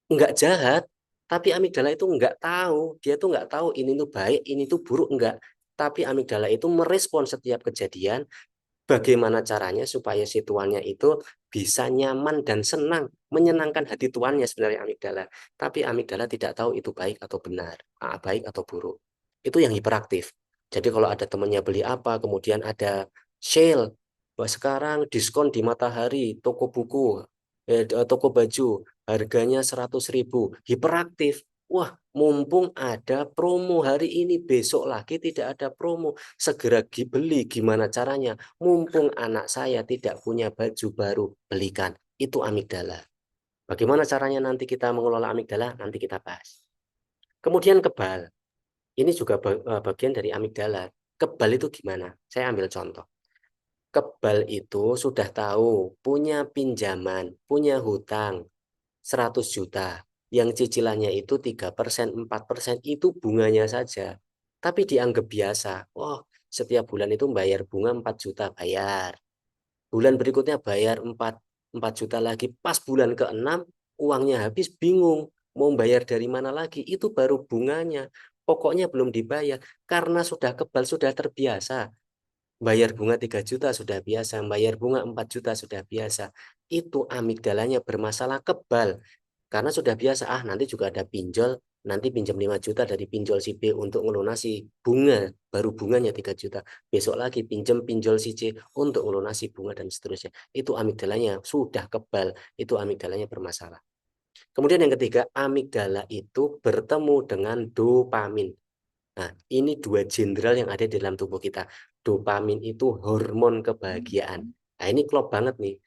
nggak jahat, tapi amigdala itu nggak tahu, dia tuh nggak tahu ini tuh baik, ini tuh buruk, enggak. Tapi amigdala itu merespon setiap kejadian, bagaimana caranya supaya si tuannya itu bisa nyaman dan senang, menyenangkan hati tuannya sebenarnya amigdala. Tapi amigdala tidak tahu itu baik atau benar, baik atau buruk. Itu yang hiperaktif. Jadi kalau ada temannya beli apa, kemudian ada sale, bahwa sekarang diskon di Matahari, toko buku, toko baju, harganya 100.000, hiperaktif. Wah, mumpung ada promo hari ini, besok lagi tidak ada promo, segera beli, gimana caranya? Mumpung anak saya tidak punya baju baru, belikan. Itu amigdala. Bagaimana caranya nanti kita mengelola amigdala? Nanti kita bahas. Kemudian kebal. Ini juga bagian dari amigdala. Kebal itu gimana? Saya ambil contoh. Kebal itu sudah tahu punya pinjaman, punya hutang 100 juta. Yang cicilannya itu 3%, 4% itu bunganya saja. Tapi dianggap biasa. Oh, setiap bulan itu bayar bunga 4 juta, bayar. Bulan berikutnya bayar 4. 4 juta lagi. Pas bulan ke-6, uangnya habis, bingung. Mau bayar dari mana lagi? Itu baru bunganya. Pokoknya belum dibayar. Karena sudah kebal, sudah terbiasa. Bayar bunga 3 juta sudah biasa. Bayar bunga 4 juta sudah biasa. Itu amigdalanya bermasalah, kebal. Karena sudah biasa, nanti juga ada pinjol, nanti pinjam 5 juta dari pinjol si B untuk melunasi bunga, baru bunganya 3 juta. Besok lagi pinjam pinjol si C untuk melunasi bunga dan seterusnya. Itu amigdalanya sudah kebal, itu amigdalanya bermasalah. Kemudian yang ketiga, amigdala itu bertemu dengan dopamin. Nah, ini dua jenderal yang ada di dalam tubuh kita. Dopamin itu hormon kebahagiaan. Nah, ini klop banget nih.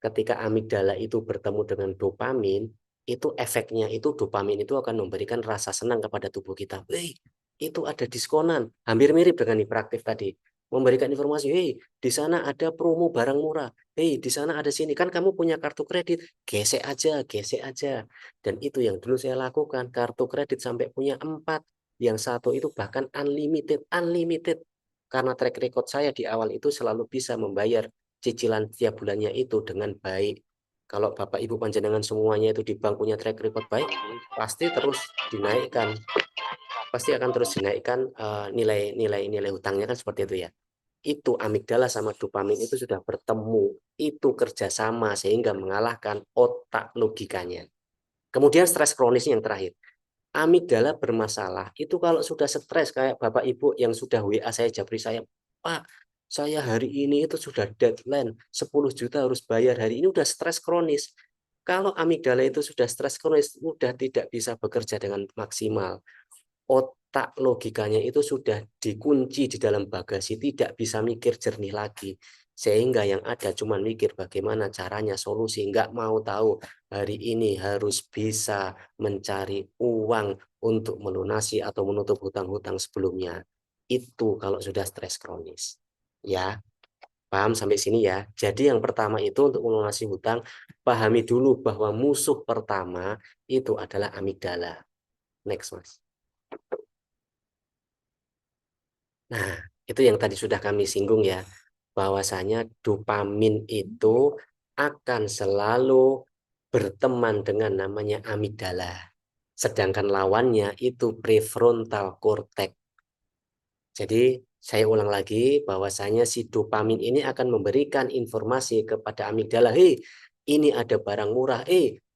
Ketika amigdala itu bertemu dengan dopamin, itu efeknya itu dopamin itu akan memberikan rasa senang kepada tubuh kita. Hei, itu ada diskonan. Hampir mirip dengan hiperaktif tadi. Memberikan informasi, hei, di sana ada promo barang murah. Hei, di sana ada sini. Kan kamu punya kartu kredit. Gesek aja, gesek aja. Dan itu yang dulu saya lakukan. Kartu kredit sampai punya 4. Yang satu itu bahkan unlimited. Unlimited. Karena track record saya di awal itu selalu bisa membayar cicilan tiap bulannya itu dengan baik. Kalau Bapak Ibu panjenengan semuanya itu di bank punya track record baik, pasti terus dinaikkan, pasti akan terus dinaikkan nilai hutangnya kan seperti itu ya. Itu amigdala sama dopamin itu sudah bertemu, itu kerjasama sehingga mengalahkan otak logikanya. Kemudian stres kronis yang terakhir. Amigdala bermasalah itu kalau sudah stres kayak Bapak Ibu yang sudah WA saya, japri saya, Pak, saya hari ini itu sudah deadline 10 juta harus bayar hari ini, udah stres kronis. Kalau amigdala itu sudah stres kronis, sudah tidak bisa bekerja dengan maksimal. Otak logikanya itu sudah dikunci di dalam bagasi, tidak bisa mikir jernih lagi. Sehingga yang ada cuma mikir bagaimana caranya solusi, nggak mau tahu hari ini harus bisa mencari uang untuk melunasi atau menutup hutang-hutang sebelumnya. Itu kalau sudah stres kronis. Ya, paham sampai sini ya. Jadi yang pertama itu untuk melunasi hutang, pahami dulu bahwa musuh pertama itu adalah amigdala. Next, Mas. Nah, itu yang tadi sudah kami singgung ya, bahwasanya dopamin itu akan selalu berteman dengan namanya amigdala. Sedangkan lawannya itu prefrontal cortex. Jadi saya ulang lagi bahwasanya si dopamin ini akan memberikan informasi kepada amigdala, hei, ini ada barang murah,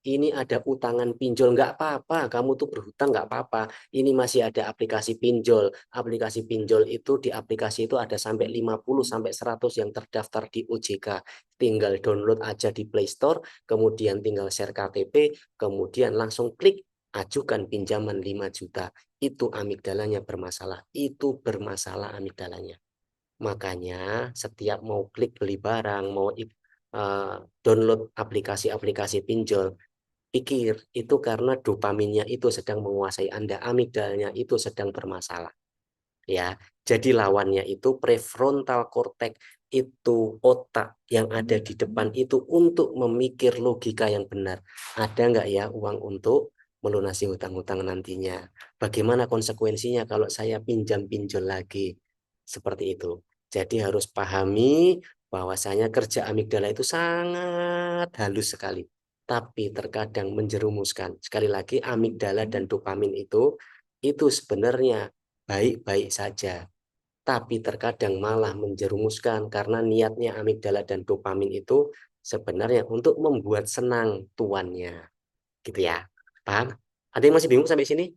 ini ada utangan pinjol, nggak apa-apa, kamu tuh berhutang nggak apa-apa, ini masih ada aplikasi pinjol. Aplikasi pinjol itu di aplikasi itu ada sampai 50 sampai 100 yang terdaftar di OJK. Tinggal download aja di Play Store, kemudian tinggal share KTP, kemudian langsung klik ajukan pinjaman 5 juta. Itu amigdalanya bermasalah. Itu bermasalah amigdalanya. Makanya setiap mau klik beli barang, mau download aplikasi-aplikasi pinjol, pikir itu karena dopaminnya itu sedang menguasai Anda, amigdalanya itu sedang bermasalah. Ya, jadi lawannya itu prefrontal cortex, itu otak yang ada di depan itu untuk memikir logika yang benar. Ada nggak ya uang untuk melunasi hutang-hutang nantinya? Bagaimana konsekuensinya kalau saya pinjam-pinjol lagi? Seperti itu. Jadi harus pahami bahwasanya kerja amigdala itu sangat halus sekali, tapi terkadang menjerumuskan. Sekali lagi, amigdala dan dopamin itu sebenarnya baik-baik saja, tapi terkadang malah menjerumuskan karena niatnya amigdala dan dopamin itu sebenarnya untuk membuat senang tuannya, gitu ya. Paham? Ada yang masih bingung sampai sini?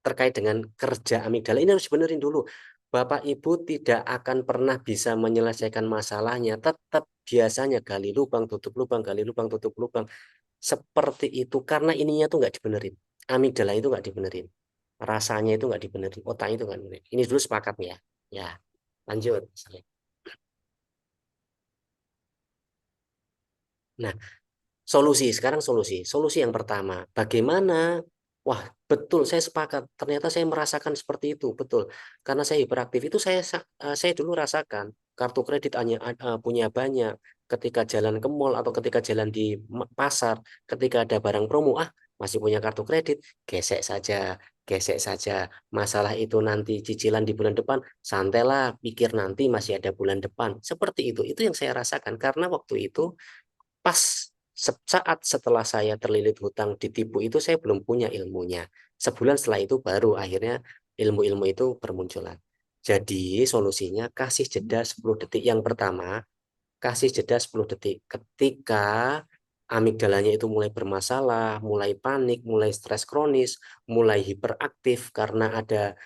Terkait dengan kerja amigdala, ini harus benerin dulu. Bapak Ibu tidak akan pernah bisa menyelesaikan masalahnya, tetap biasanya gali lubang, tutup lubang, gali lubang, tutup lubang. Seperti itu, karena ininya tuh nggak dibenerin. Amigdala itu nggak dibenerin. Rasanya itu nggak dibenerin, otaknya itu nggak dibenerin. Ini dulu sepakatnya ya. Ya, lanjut. Nah, solusi, sekarang solusi. Solusi yang pertama, bagaimana? Wah, betul, saya sepakat. Ternyata saya merasakan seperti itu, betul. Karena saya hiperaktif itu saya dulu rasakan. Kartu kredit hanya punya banyak. Ketika jalan ke mall atau ketika jalan di pasar, ketika ada barang promo, masih punya kartu kredit, gesek saja, gesek saja. Masalah itu nanti cicilan di bulan depan, santailah, pikir nanti masih ada bulan depan. Seperti itu yang saya rasakan. Karena waktu itu pas Saat setelah saya terlilit hutang ditipu itu saya belum punya ilmunya. Sebulan setelah itu baru akhirnya ilmu-ilmu itu bermunculan. Jadi solusinya kasih jeda 10 detik. Yang pertama, kasih jeda 10 detik. Ketika amigdalanya itu mulai bermasalah, mulai panik, mulai stres kronis, mulai hiperaktif karena ada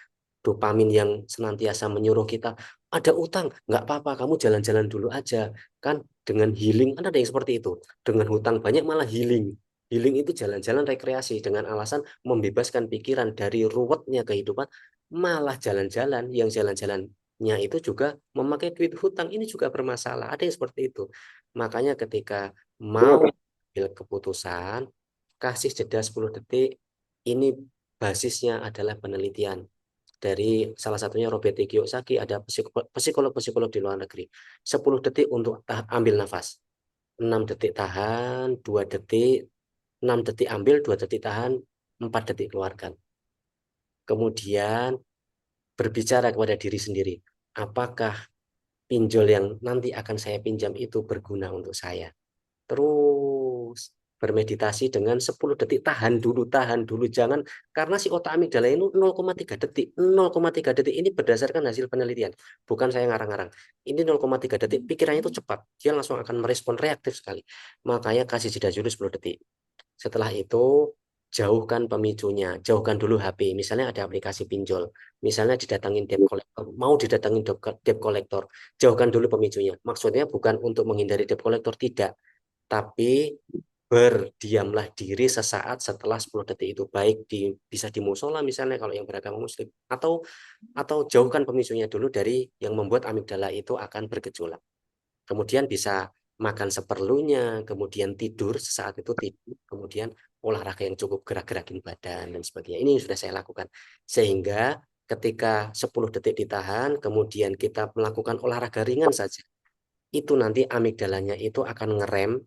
dopamin yang senantiasa menyuruh kita ada utang, nggak apa-apa, kamu jalan-jalan dulu aja. Kan dengan healing, kan ada yang seperti itu. Dengan hutang banyak malah healing. Healing itu jalan-jalan rekreasi dengan alasan membebaskan pikiran dari ruwetnya kehidupan, malah jalan-jalan. Yang jalan-jalannya itu juga memakai duit hutang, ini juga bermasalah. Ada yang seperti itu. Makanya ketika mau ambil keputusan, kasih jeda 10 detik, ini basisnya adalah penelitian dari salah satunya Robert T. Kiyosaki, ada psikolog-psikolog di luar negeri. 10 detik untuk ambil nafas. 6 detik tahan, 2 detik, 6 detik ambil, 2 detik tahan, 4 detik keluarkan. Kemudian berbicara kepada diri sendiri. Apakah pinjol yang nanti akan saya pinjam itu berguna untuk saya? Terus bermeditasi dengan 10 detik, tahan dulu, jangan, karena si otak amigdala itu 0,3 detik. 0,3 detik ini berdasarkan hasil penelitian, bukan saya ngarang-ngarang. Ini 0,3 detik, pikirannya itu cepat, dia langsung akan merespon reaktif sekali. Makanya kasih jeda dulu 10 detik. Setelah itu jauhkan pemicunya, jauhkan dulu HP. Misalnya ada aplikasi pinjol, misalnya didatangin debt collector, mau didatangin debt collector, jauhkan dulu pemicunya. Maksudnya bukan untuk menghindari debt collector, tidak, tapi berdiamlah diri sesaat setelah 10 detik itu, baik bisa di musola misalnya kalau yang beragama muslim, atau jauhkan pemicunya dulu dari yang membuat amigdala itu akan bergejolak. Kemudian bisa makan seperlunya, kemudian tidur sesaat itu, tidur, kemudian olahraga yang cukup, gerak-gerakin badan dan sebagainya. Ini yang sudah saya lakukan. Sehingga ketika 10 detik ditahan, kemudian kita melakukan olahraga ringan saja, itu nanti amigdalanya itu akan ngerem,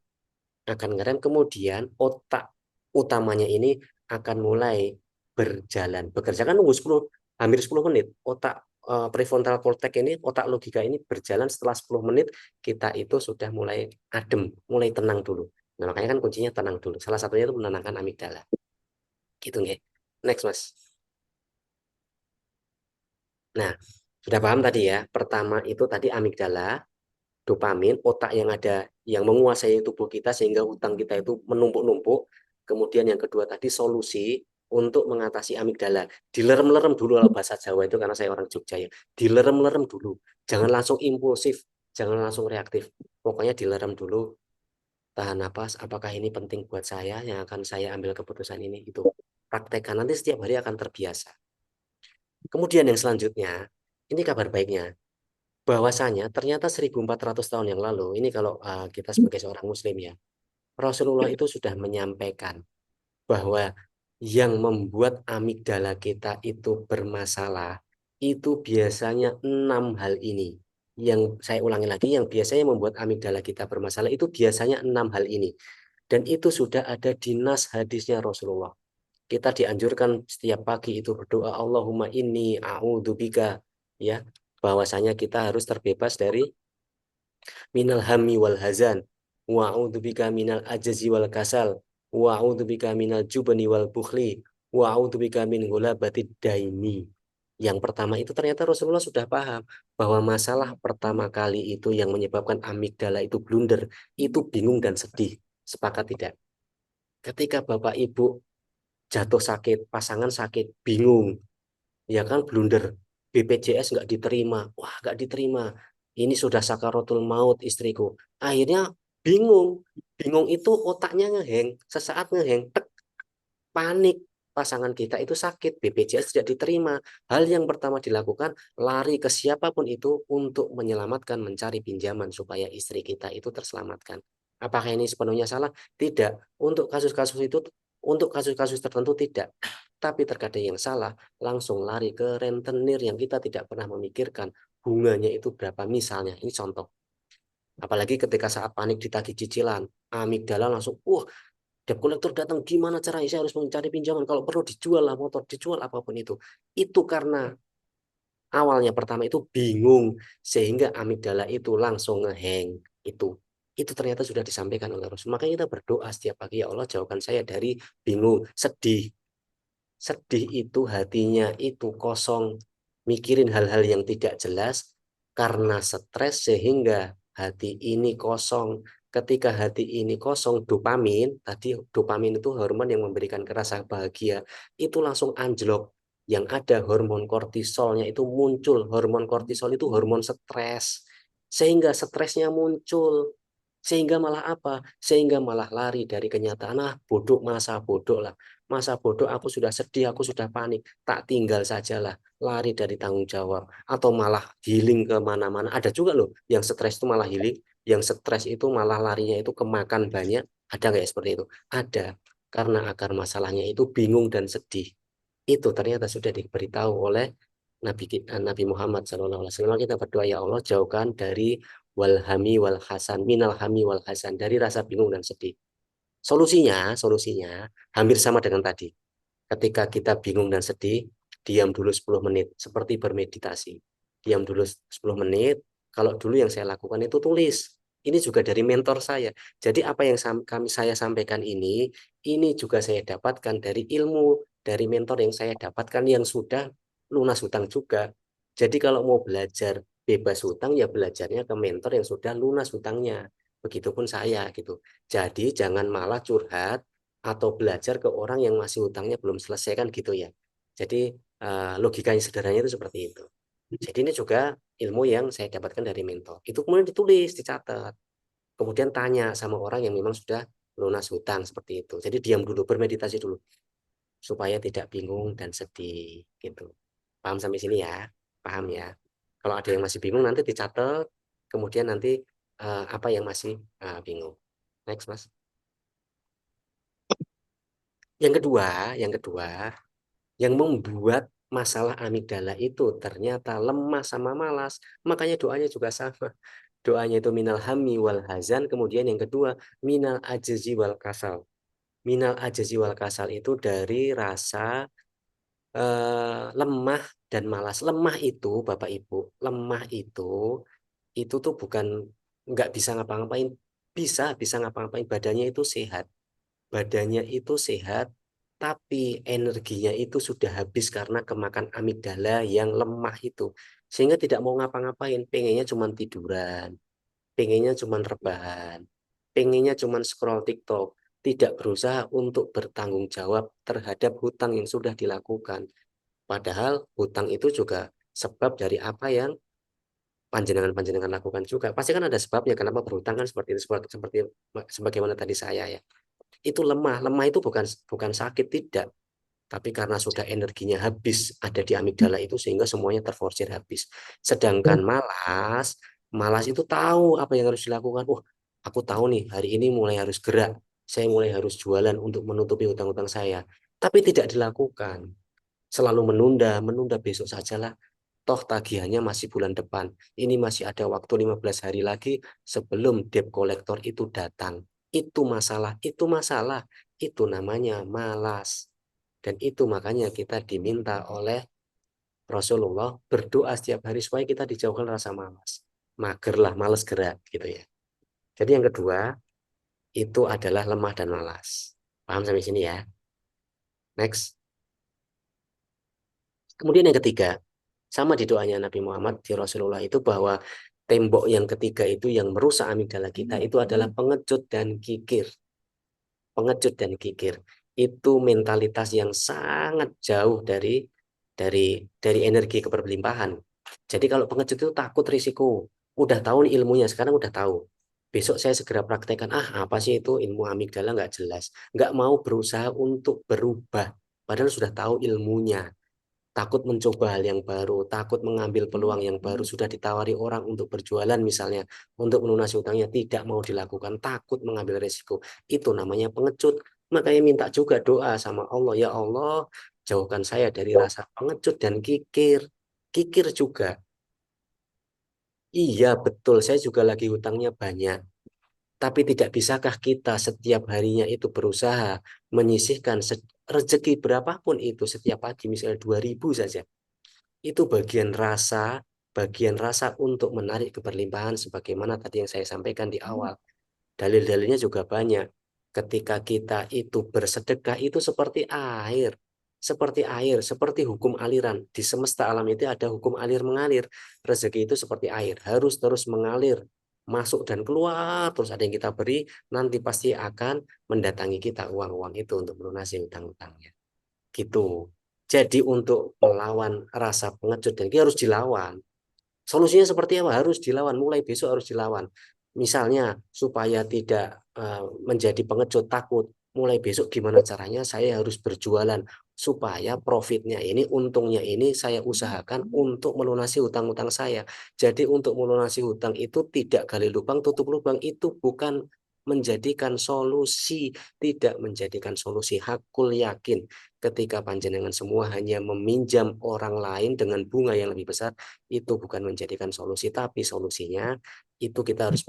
kemudian otak utamanya ini akan mulai berjalan bekerja, kan nunggu 10 hampir 10 menit, otak prefrontal cortex ini, otak logika ini berjalan. Setelah 10 menit kita itu sudah mulai adem, mulai tenang dulu. Nah, makanya kan kuncinya tenang dulu, salah satunya itu menenangkan amigdala gitu nggih. Next mas. Nah, sudah paham tadi ya, pertama itu tadi amigdala, dopamin, otak yang ada, yang menguasai tubuh kita sehingga hutang kita itu menumpuk-numpuk. Kemudian yang kedua tadi solusi untuk mengatasi amigdala. Dilerem-lerem dulu, kalau bahasa Jawa itu, karena saya orang Jogja ya. Dilerem-lerem dulu. Jangan langsung impulsif, jangan langsung reaktif. Pokoknya dilerem dulu, tahan napas, apakah ini penting buat saya yang akan saya ambil keputusan ini, itu. Praktekkan, nanti setiap hari akan terbiasa. Kemudian yang selanjutnya, ini kabar baiknya, bahwasanya ternyata 1400 tahun yang lalu, ini kalau kita sebagai seorang muslim ya, Rasulullah itu sudah menyampaikan bahwa yang membuat amigdala kita itu bermasalah itu biasanya 6 hal ini. Yang saya ulangi lagi, yang biasanya membuat amigdala kita bermasalah itu biasanya 6 hal ini. Dan itu sudah ada di nas hadisnya Rasulullah. Kita dianjurkan setiap pagi itu berdoa, Allahumma inni a'udzubika, ya, bahwasanya kita harus terbebas dari minal hammi wal hazan, wa a'udzubika minal ajazi wal kasal, wa a'udzubika minal jubni wal bukhli, wa a'udzubika min ghulabatid daini. Yang pertama itu ternyata Rasulullah sudah paham bahwa masalah pertama kali itu yang menyebabkan amigdala itu blunder, itu bingung dan sedih. Sepakat tidak? Ketika Bapak Ibu jatuh sakit, pasangan sakit, bingung, ya kan, blunder. BPJS nggak diterima, wah nggak diterima, ini sudah sakaratul maut istriku, akhirnya bingung. Bingung itu otaknya ngeheng, sesaat ngeheng, tek, panik, pasangan kita itu sakit, BPJS tidak diterima. Hal yang pertama dilakukan, lari ke siapapun itu untuk menyelamatkan, mencari pinjaman supaya istri kita itu terselamatkan. Apakah ini sepenuhnya salah? Tidak. Untuk kasus-kasus tertentu tidak. Tapi terkadang yang salah, langsung lari ke rentenir yang kita tidak pernah memikirkan bunganya itu berapa misalnya. Ini contoh. Apalagi ketika saat panik ditagih cicilan, amigdala langsung, debt collector datang, gimana caranya saya harus mencari pinjaman, kalau perlu dijual lah motor, dijual apapun itu. Itu karena awalnya pertama itu bingung, sehingga amigdala itu langsung ngeheng. Itu. Itu ternyata sudah disampaikan oleh Rasul. Makanya kita berdoa setiap pagi, ya Allah jauhkan saya dari bingung, sedih. Sedih itu hatinya itu kosong, mikirin hal-hal yang tidak jelas karena stres sehingga hati ini kosong. Ketika hati ini kosong, dopamin, tadi dopamin itu hormon yang memberikan rasa bahagia, itu langsung anjlok. Yang ada hormon kortisolnya itu muncul. Hormon kortisol itu hormon stres. Sehingga stresnya muncul. Sehingga malah apa? Sehingga malah lari dari kenyataan. Ah, bodoh, masa bodoh lah. Masa bodoh, aku sudah sedih, aku sudah panik. Tak tinggal sajalah, lari dari tanggung jawab. Atau malah healing kemana-mana. Ada juga loh, yang stres itu malah healing. Yang stres itu malah larinya itu kemakan banyak. Ada nggak ya seperti itu? Ada. Karena akar masalahnya itu bingung dan sedih. Itu ternyata sudah diberitahu oleh Nabi Muhammad SAW. Kita berdoa, ya Allah jauhkan dari walhami wal hasan, minal hami wal hasan, dari rasa bingung dan sedih. Solusinya hampir sama dengan tadi. Ketika kita bingung dan sedih, diam dulu 10 menit, seperti bermeditasi. Diam dulu 10 menit. Kalau dulu yang saya lakukan itu tulis. Ini juga dari mentor saya. Jadi apa yang saya sampaikan ini juga saya dapatkan dari ilmu, dari mentor yang saya dapatkan yang sudah lunas hutang juga. Jadi kalau mau belajar bebas hutang, ya belajarnya ke mentor yang sudah lunas hutangnya. Begitupun saya gitu. Jadi jangan malah curhat atau belajar ke orang yang masih hutangnya belum selesai kan gitu ya. Jadi logikanya sederhananya itu seperti itu. Jadi ini juga ilmu yang saya dapatkan dari mentor. Itu kemudian ditulis, dicatat. Kemudian tanya sama orang yang memang sudah lunas hutang seperti itu. Jadi diam dulu, bermeditasi dulu supaya tidak bingung dan sedih gitu. Paham sampai sini ya? Paham ya? Kalau ada yang masih bingung nanti dicatat, kemudian nanti apa yang masih bingung. Next, Mas. Yang kedua, yang membuat masalah amigdala itu ternyata lemah sama malas, makanya doanya juga sama. Doanya itu minal hammi wal hazan, kemudian yang kedua minal ajzi wal kasal. Minal ajzi wal kasal itu dari rasa lemah dan malas. Lemah itu, Bapak Ibu, lemah itu tuh bukan nggak bisa ngapa-ngapain, bisa ngapa-ngapain, badannya itu sehat. Badannya itu sehat, tapi energinya itu sudah habis karena kemakan amigdala yang lemah itu. Sehingga tidak mau ngapa-ngapain, pengennya cuma tiduran, pengennya cuma rebahan, pengennya cuma scroll TikTok, tidak berusaha untuk bertanggung jawab terhadap hutang yang sudah dilakukan. Padahal hutang itu juga sebab dari apa yang panjenengan-panjenengan lakukan juga. Pasti kan ada sebabnya kenapa berhutang kan seperti itu, seperti sebagaimana tadi saya ya. Itu lemah. Lemah itu bukan bukan sakit, tidak. Tapi karena sudah energinya habis ada di amigdala itu sehingga semuanya terforsir habis. Sedangkan malas, malas itu tahu apa yang harus dilakukan. Wah, aku tahu nih hari ini mulai harus gerak. Saya mulai harus jualan untuk menutupi hutang-hutang saya. Tapi tidak dilakukan. Selalu menunda, menunda besok sajalah. Toh tagihannya masih bulan depan. Ini masih ada waktu 15 hari lagi sebelum debt collector itu datang. Itu masalah, itu masalah. Itu namanya malas. Dan itu makanya kita diminta oleh Rasulullah berdoa setiap hari supaya kita dijauhkan rasa malas. Magerlah, malas gerak gitu ya. Jadi yang kedua itu adalah lemah dan malas. Paham sampai sini ya? Next. Kemudian yang ketiga, sama di doanya Nabi Muhammad di Rasulullah itu bahwa tembok yang ketiga itu yang merusak amigdala kita itu adalah pengecut dan kikir. Pengecut dan kikir itu mentalitas yang sangat jauh dari energi keberlimpahan. Jadi kalau pengecut itu takut risiko, udah tahu nih ilmunya, sekarang udah tahu. Besok saya segera praktekkan, ah apa sih itu ilmu amigdala nggak jelas. Nggak mau berusaha untuk berubah, padahal sudah tahu ilmunya. Takut mencoba hal yang baru, takut mengambil peluang yang baru, sudah ditawari orang untuk berjualan misalnya, untuk melunasi utangnya, tidak mau dilakukan, takut mengambil resiko. Itu namanya pengecut. Makanya minta juga doa sama Allah, ya Allah, jauhkan saya dari rasa pengecut dan kikir. Kikir juga. Iya, betul, saya juga lagi hutangnya banyak. Tapi tidak bisakah kita setiap harinya itu berusaha menyisihkan rezeki berapapun itu setiap pagi, misalnya 2.000 saja. Itu bagian rasa untuk menarik keberlimpahan sebagaimana tadi yang saya sampaikan di awal. Dalil-dalilnya juga banyak. Ketika kita itu bersedekah itu seperti air. Seperti air, seperti hukum aliran. Di semesta alam itu ada hukum alir mengalir. Rezeki itu seperti air, harus terus mengalir, masuk dan keluar, terus ada yang kita beri, nanti pasti akan mendatangi kita uang-uang itu untuk melunasi hutang-hutangnya. Gitu. Jadi untuk melawan rasa pengecut dan ini harus dilawan. Solusinya seperti apa? Harus dilawan. Mulai besok harus dilawan. Misalnya supaya tidak menjadi pengecut takut. Mulai besok gimana caranya saya harus berjualan supaya profitnya ini, untungnya ini saya usahakan untuk melunasi hutang-hutang saya. Jadi untuk melunasi hutang itu tidak gali lubang tutup lubang, itu bukan menjadikan solusi, tidak menjadikan solusi. Hakul yakin ketika panjenengan semua hanya meminjam orang lain dengan bunga yang lebih besar, itu bukan menjadikan solusi, tapi solusinya itu kita harus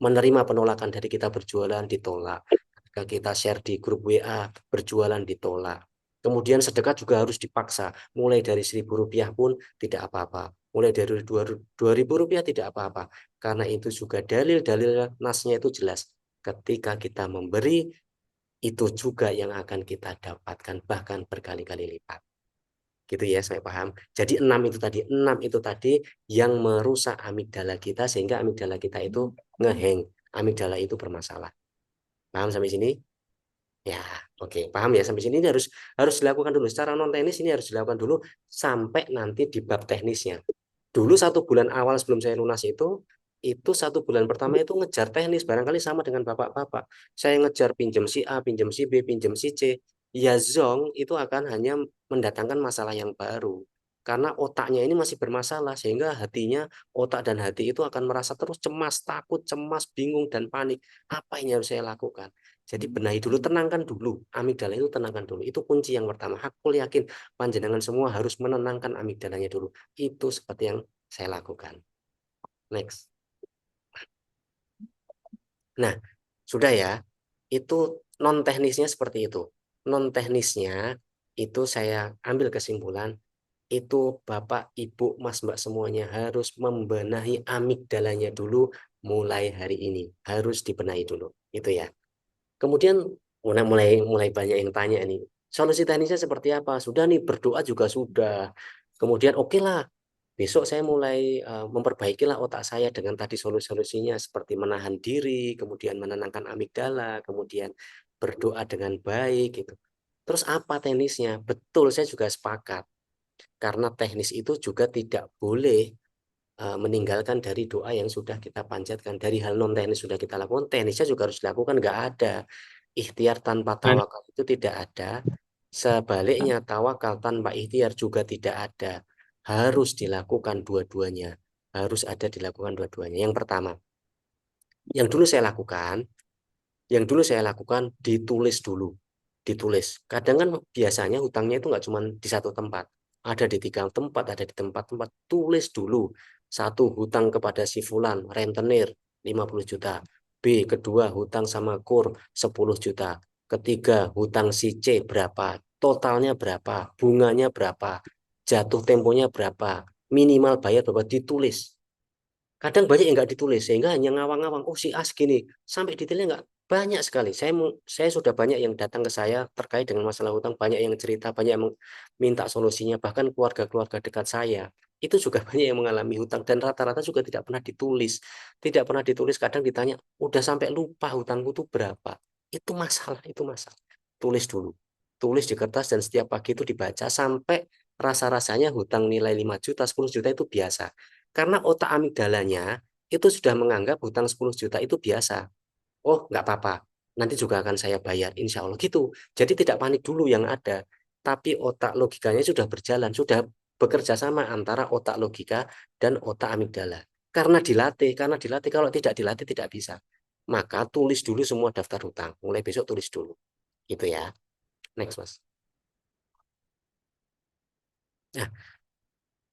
menerima penolakan dari kita berjualan ditolak. Ketika kita share di grup WA berjualan ditolak. Kemudian sedekah juga harus dipaksa. Mulai dari Rp1.000 pun tidak apa-apa. Mulai dari Rp2.000 tidak apa-apa. Karena itu juga dalil-dalil nasnya itu jelas. Ketika kita memberi, itu juga yang akan kita dapatkan bahkan berkali-kali lipat. Gitu ya, saya paham. Jadi enam itu tadi yang merusak amigdala kita sehingga amigdala kita itu ngeheng, amigdala itu bermasalah. Paham sampai sini? Ya, oke, paham ya sampai sini. Ini harus harus dilakukan dulu secara non teknis, ini harus dilakukan dulu sampai nanti di bab teknisnya. Dulu 1 bulan awal sebelum saya lunas itu 1 bulan pertama itu ngejar teknis, barangkali sama dengan bapak-bapak. Saya ngejar pinjam si A, pinjam si B, pinjam si C. Ya zong itu akan hanya mendatangkan masalah yang baru. Karena otaknya ini masih bermasalah, sehingga hatinya, otak dan hati itu akan merasa terus cemas, takut, cemas, bingung, dan panik. Apa yang harus saya lakukan? Jadi benahi dulu, tenangkan dulu. Amigdala itu tenangkan dulu. Itu kunci yang pertama. Hakul yakin panjenengan semua harus menenangkan amigdalanya dulu. Itu seperti yang saya lakukan. Next. Nah, sudah ya. Itu non teknisnya seperti itu. Non teknisnya itu saya ambil kesimpulan itu Bapak, Ibu, Mas, Mbak semuanya harus membenahi amigdalanya dulu mulai hari ini. Harus dibenahi dulu. Itu ya. Kemudian mulai mulai mulai banyak yang tanya nih. Solusi teknisnya seperti apa? Sudah nih berdoa juga sudah. Kemudian oke lah. Besok saya mulai memperbaikilah otak saya dengan tadi solusi-solusinya seperti menahan diri, kemudian menenangkan amigdala, kemudian berdoa dengan baik gitu. Terus apa teknisnya? Betul, saya juga sepakat. Karena teknis itu juga tidak boleh meninggalkan dari doa yang sudah kita panjatkan. Dari hal non teknis sudah kita lakukan, teknisnya juga harus dilakukan. Nggak ada ikhtiar tanpa tawakal itu tidak ada. Sebaliknya tawakal tanpa ikhtiar juga tidak ada. Harus dilakukan dua-duanya. Harus ada dilakukan dua-duanya. Yang pertama, yang dulu saya lakukan, ditulis dulu. Ditulis. Kadang kan biasanya hutangnya itu nggak cuma di satu tempat. Ada di 3 tempat, ada di tempat-tempat. Tulis dulu. Satu, hutang kepada si Fulan, rentenir 50 juta. B, kedua, hutang sama KUR 10 juta. Ketiga, hutang si C berapa. Totalnya berapa. Bunganya berapa. Jatuh temponya berapa. Minimal bayar berapa. Ditulis. Kadang banyak yang nggak ditulis sehingga hanya ngawang-ngawang. Oh si A segini, sampai detailnya nggak banyak sekali. Saya sudah banyak yang datang ke saya terkait dengan masalah hutang, banyak yang cerita, banyak yang minta solusinya. Bahkan keluarga-keluarga dekat saya itu juga banyak yang mengalami hutang dan rata-rata juga tidak pernah ditulis. Tidak pernah ditulis. Kadang ditanya, udah sampai lupa hutangku tuh berapa. Itu masalah, itu masalah. Tulis dulu. Tulis di kertas dan setiap pagi itu dibaca sampai rasa-rasanya hutang nilai 5 juta, 10 juta itu biasa. Karena otak amigdalanya itu sudah menganggap hutang 10 juta itu biasa. Oh, nggak apa-apa. Nanti juga akan saya bayar, insya Allah gitu. Jadi tidak panik dulu yang ada. Tapi otak logikanya sudah berjalan, sudah bekerja sama antara otak logika dan otak amigdala. Karena dilatih, kalau tidak dilatih tidak bisa. Maka tulis dulu semua daftar hutang. Mulai besok tulis dulu. Gitu ya. Next, Mas. Nah,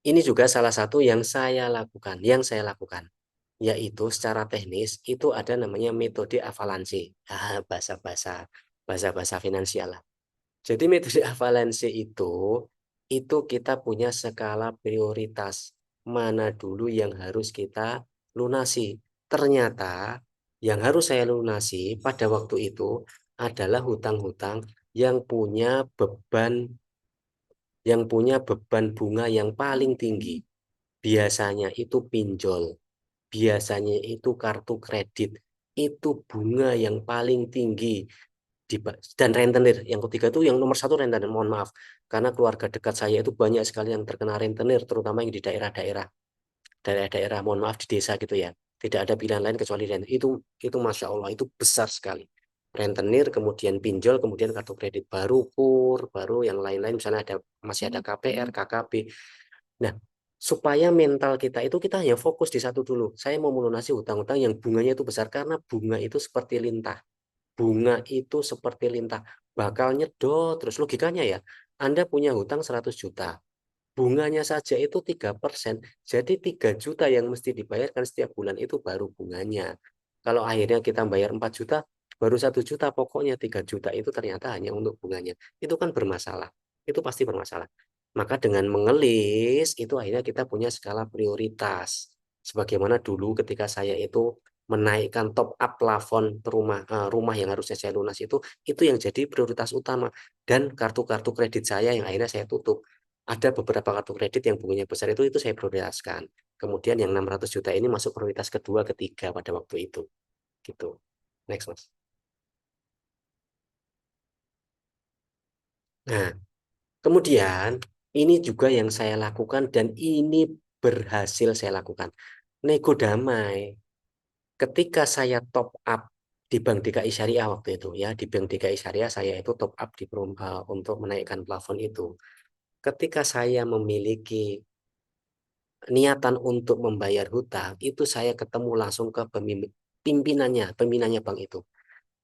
ini juga salah satu yang saya lakukan, yaitu secara teknis itu ada namanya metode avalanche. Bahasa-bahasa finansial lah. Jadi metode avalanche itu kita punya skala prioritas mana dulu yang harus kita lunasi. Ternyata Yang harus saya lunasi pada waktu itu adalah hutang-hutang yang punya beban bunga yang paling tinggi. Biasanya itu pinjol, biasanya itu kartu kredit. Itu bunga yang paling tinggi dan rentenir. Yang ketiga itu yang nomor satu rentenir. Mohon maaf, karena keluarga dekat saya itu banyak sekali yang terkena rentenir, terutama yang di daerah-daerah, mohon maaf, di desa gitu ya. Tidak ada pilihan lain kecuali rentenir. Itu masya Allah itu besar sekali. Rentenir, kemudian pinjol, kemudian kartu kredit baru, kur, baru yang lain-lain. Misalnya masih ada KPR, KKB. Nah, supaya mental kita itu kita hanya fokus di satu dulu. Saya mau melunasi hutang-hutang yang bunganya itu besar karena bunga itu seperti lintah. Bunga itu seperti lintah, bakal nyedot terus logikanya ya. Anda punya hutang 100 juta. Bunganya saja itu 3%. Jadi 3 juta yang mesti dibayarkan setiap bulan itu baru bunganya. Kalau akhirnya kita bayar 4 juta, baru 1 juta, pokoknya 3 juta itu ternyata hanya untuk bunganya. Itu kan bermasalah. Itu pasti bermasalah. Maka dengan mengelis, itu akhirnya kita punya skala prioritas. Sebagaimana dulu ketika saya itu menaikkan top up plafon rumah yang harusnya saya lunas itu yang jadi prioritas utama. Dan kartu-kartu kredit saya yang akhirnya saya tutup, ada beberapa kartu kredit yang bunganya besar itu saya prioritaskan. Kemudian yang 600 juta ini masuk prioritas kedua, ketiga pada waktu itu. Gitu. Next, Mas. Nah, kemudian ini juga yang saya lakukan dan ini berhasil saya lakukan. Nego damai. Ketika saya top up di Bank DKI Syariah waktu itu ya, di Bank DKI Syariah saya itu top up untuk menaikkan plafon itu. Ketika saya memiliki niatan untuk membayar hutang, itu saya ketemu langsung ke pimpinannya bank itu.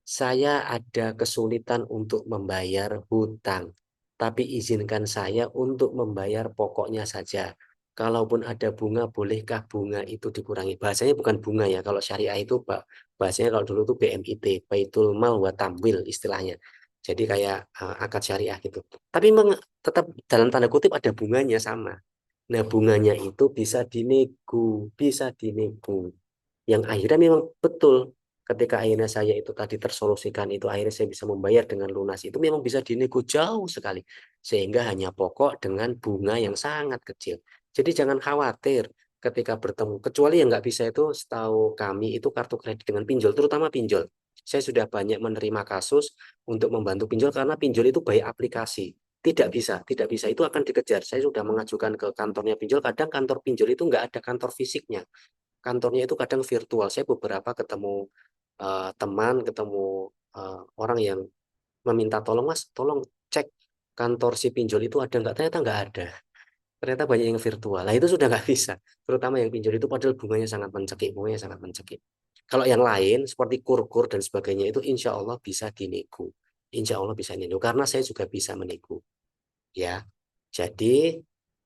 Saya ada kesulitan untuk membayar hutang, tapi izinkan saya untuk membayar pokoknya saja. Kalaupun ada bunga, bolehkah bunga itu dikurangi? Bahasanya bukan bunga ya, kalau syariah itu bahasanya kalau dulu itu BMIT, Baitul Mal wa Tamwil istilahnya. Jadi kayak akad syariah gitu. Tapi memang tetap dalam tanda kutip ada bunganya sama. Nah, bunganya itu bisa dinego. Yang akhirnya memang betul ketika akhirnya saya itu tadi tersolusikan itu akhirnya saya bisa membayar dengan lunas itu memang bisa dinego jauh sekali. Sehingga hanya pokok dengan bunga yang sangat kecil. Jadi jangan khawatir ketika bertemu. Kecuali yang nggak bisa itu setahu kami itu kartu kredit dengan pinjol, terutama pinjol. Saya sudah banyak menerima kasus untuk membantu pinjol karena pinjol itu by aplikasi. Tidak bisa. Itu akan dikejar. Saya sudah mengajukan ke kantornya pinjol. Kadang kantor pinjol itu nggak ada kantor fisiknya. Kantornya itu kadang virtual. Saya beberapa ketemu teman, ketemu orang yang meminta tolong, Mas, tolong cek kantor si pinjol itu ada nggak? Ternyata nggak ada. Ternyata banyak yang virtual. Nah itu sudah nggak bisa. Terutama yang pinjol itu padahal bunganya sangat mencekik. Kalau yang lain seperti kur-kur dan sebagainya itu insya Allah bisa dinego. Insya Allah bisa dinego. Karena saya juga bisa menego. Ya, jadi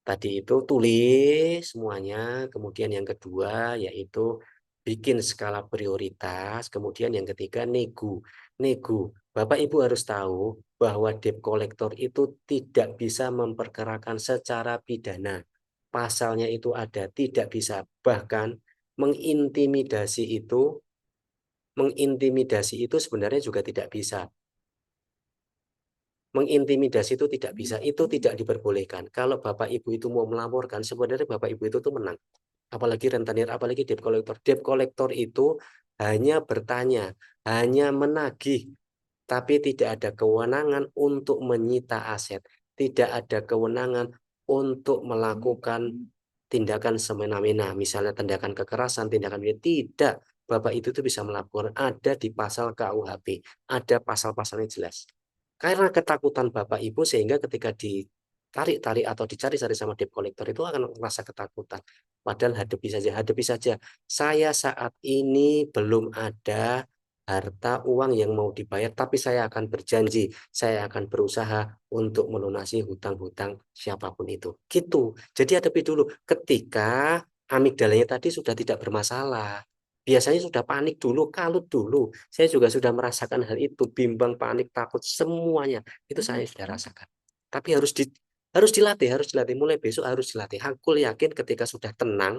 tadi itu tulis semuanya, kemudian yang kedua yaitu bikin skala prioritas, kemudian yang ketiga nego. Nego. Bapak Ibu harus tahu bahwa debt collector itu tidak bisa memperkerakan secara pidana. Pasalnya itu ada, tidak bisa. Bahkan mengintimidasi itu, mengintimidasi itu sebenarnya juga tidak bisa. Mengintimidasi itu tidak bisa, itu tidak diperbolehkan. Kalau Bapak Ibu itu mau melaporkan, sebenarnya Bapak Ibu itu tuh menang. Apalagi rentenir, apalagi debt collector. Debt collector itu hanya bertanya, hanya menagih, tapi tidak ada kewenangan untuk menyita aset. Tidak ada kewenangan untuk melakukan tindakan semena-mena, misalnya tindakan kekerasan, tindakan tidak. Bapak itu tuh bisa melakukan, ada di pasal KUHP, ada pasal-pasalnya jelas. Karena ketakutan Bapak Ibu sehingga ketika ditarik-tarik atau dicari-cari sama debt collector itu akan merasa ketakutan. Padahal hadapi saja, hadapi saja. Saya saat ini belum ada harta uang yang mau dibayar, tapi saya akan berjanji, saya akan berusaha untuk melunasi hutang-hutang siapapun itu. Gitu. Jadi hadapi dulu. Ketika amigdalanya tadi sudah tidak bermasalah, biasanya sudah panik dulu, kalut dulu. Saya juga sudah merasakan hal itu, bimbang, panik, takut, semuanya itu saya sudah rasakan. Tapi harus dilatih, harus dilatih. Mulai besok harus dilatih. Aku yakin ketika sudah tenang,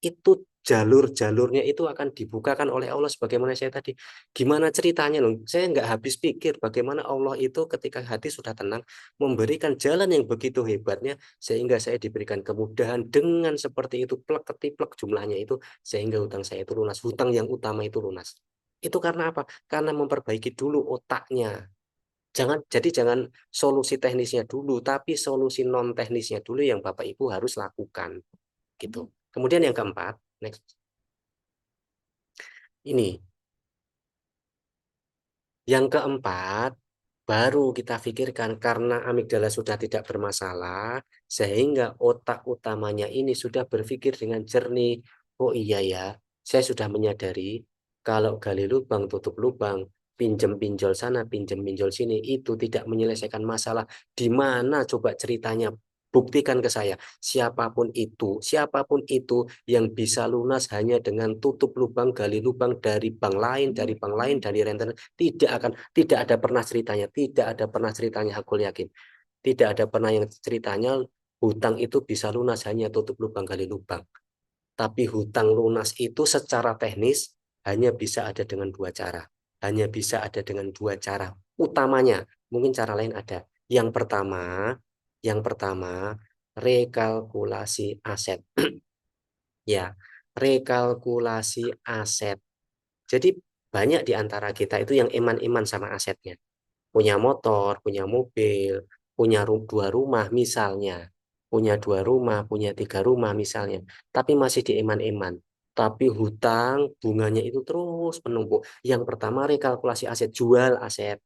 itu jalur-jalurnya itu akan dibukakan oleh Allah sebagaimana saya tadi. Gimana ceritanya loh? Saya nggak habis pikir bagaimana Allah itu ketika hati sudah tenang memberikan jalan yang begitu hebatnya sehingga saya diberikan kemudahan dengan seperti itu plek ketiplek jumlahnya itu sehingga hutang saya itu lunas. Hutang yang utama itu lunas. Itu karena apa? Karena memperbaiki dulu otaknya. Jangan solusi teknisnya dulu, tapi solusi non teknisnya dulu yang Bapak Ibu harus lakukan gitu. Kemudian yang keempat, next. Ini yang keempat, baru kita pikirkan karena amigdala sudah tidak bermasalah, sehingga otak utamanya ini sudah berpikir dengan jernih. Oh iya ya, saya sudah menyadari kalau gali lubang, tutup lubang, pinjam pinjol sana, pinjam pinjol sini, itu tidak menyelesaikan masalah. Di mana coba ceritanya? Buktikan ke saya, siapapun itu yang bisa lunas hanya dengan tutup lubang, gali lubang dari bank lain, dari bank lain, dari rentenir, tidak ada pernah ceritanya, tidak ada pernah ceritanya, aku yakin. Tidak ada pernah yang ceritanya hutang itu bisa lunas hanya tutup lubang, gali lubang. Tapi hutang lunas itu secara teknis hanya bisa ada dengan dua cara. Hanya bisa ada dengan dua cara. Utamanya, mungkin cara lain ada. Yang pertama, rekalkulasi aset. Ya, rekalkulasi aset. Jadi banyak di antara kita itu yang iman-iman sama asetnya. Punya motor, punya mobil, punya dua rumah misalnya. Punya dua rumah, punya tiga rumah misalnya. Tapi masih di iman-iman. Tapi hutang bunganya itu terus menumpuk. Yang pertama rekalkulasi aset, jual aset.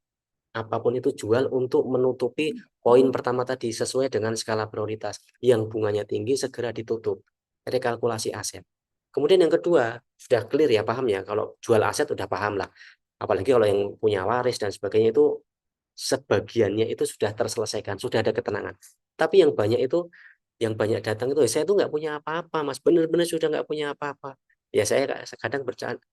Apapun itu jual untuk menutupi poin pertama tadi sesuai dengan skala prioritas. Yang bunganya tinggi segera ditutup. Rekalkulasi aset. Kemudian yang kedua, sudah clear ya, paham ya. Kalau jual aset udah paham lah. Apalagi kalau yang punya waris dan sebagainya itu sebagiannya itu sudah terselesaikan, sudah ada ketenangan. Tapi yang banyak datang itu, saya itu nggak punya apa-apa, Mas. Benar-benar sudah nggak punya apa-apa. Ya saya kadang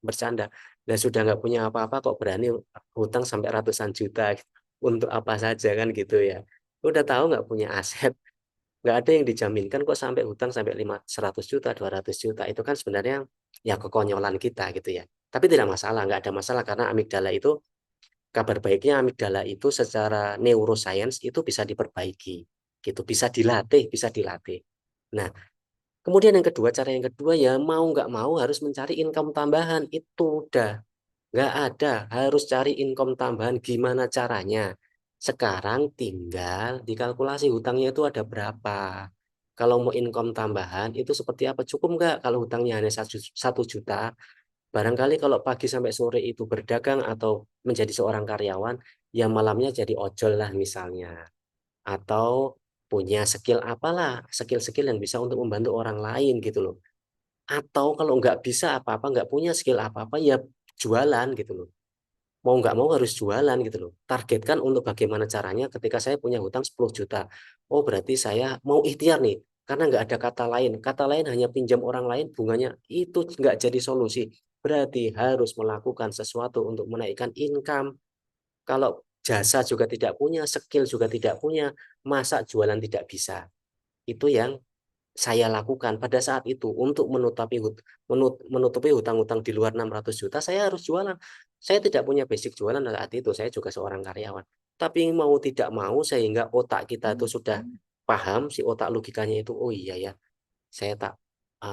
bercanda. Dan sudah nggak punya apa-apa kok berani hutang sampai ratusan juta gitu. Untuk apa saja kan gitu ya. Udah tahu nggak punya aset, nggak ada yang dijaminkan kok sampai hutang sampai 100 juta, 200 juta. Itu kan sebenarnya ya kekonyolan kita gitu ya. Tapi tidak masalah, nggak ada masalah karena amigdala itu kabar baiknya amigdala itu secara neuroscience itu bisa diperbaiki gitu, bisa dilatih, bisa dilatih. Nah, kemudian yang kedua, cara yang kedua ya mau nggak mau harus mencari income tambahan. Itu udah nggak ada, harus cari income tambahan. Gimana caranya? Sekarang tinggal dikalkulasi hutangnya itu ada berapa. Kalau mau income tambahan itu seperti apa? Cukup nggak kalau hutangnya hanya 1 juta? Barangkali kalau pagi sampai sore itu berdagang atau menjadi seorang karyawan, ya malamnya jadi ojol lah misalnya. Atau punya skill apalah, skill-skill yang bisa untuk membantu orang lain gitu loh. Atau kalau nggak bisa apa-apa, nggak punya skill apa-apa, ya jualan gitu loh. Mau nggak mau harus jualan gitu loh. Targetkan untuk bagaimana caranya ketika saya punya hutang 10 juta. Oh berarti saya mau ikhtiar nih. Karena nggak ada kata lain. Kata lain hanya pinjam orang lain bunganya itu nggak jadi solusi. Berarti harus melakukan sesuatu untuk menaikkan income. Kalau jasa juga tidak punya, skill juga tidak punya, masa jualan tidak bisa. Itu yang saya lakukan pada saat itu untuk menutupi hutang-hutang di luar 600 juta, saya harus jualan. Saya tidak punya basic jualan saat itu, saya juga seorang karyawan. Tapi mau tidak mau sehingga otak kita itu sudah paham, si otak logikanya itu, oh iya ya, saya tak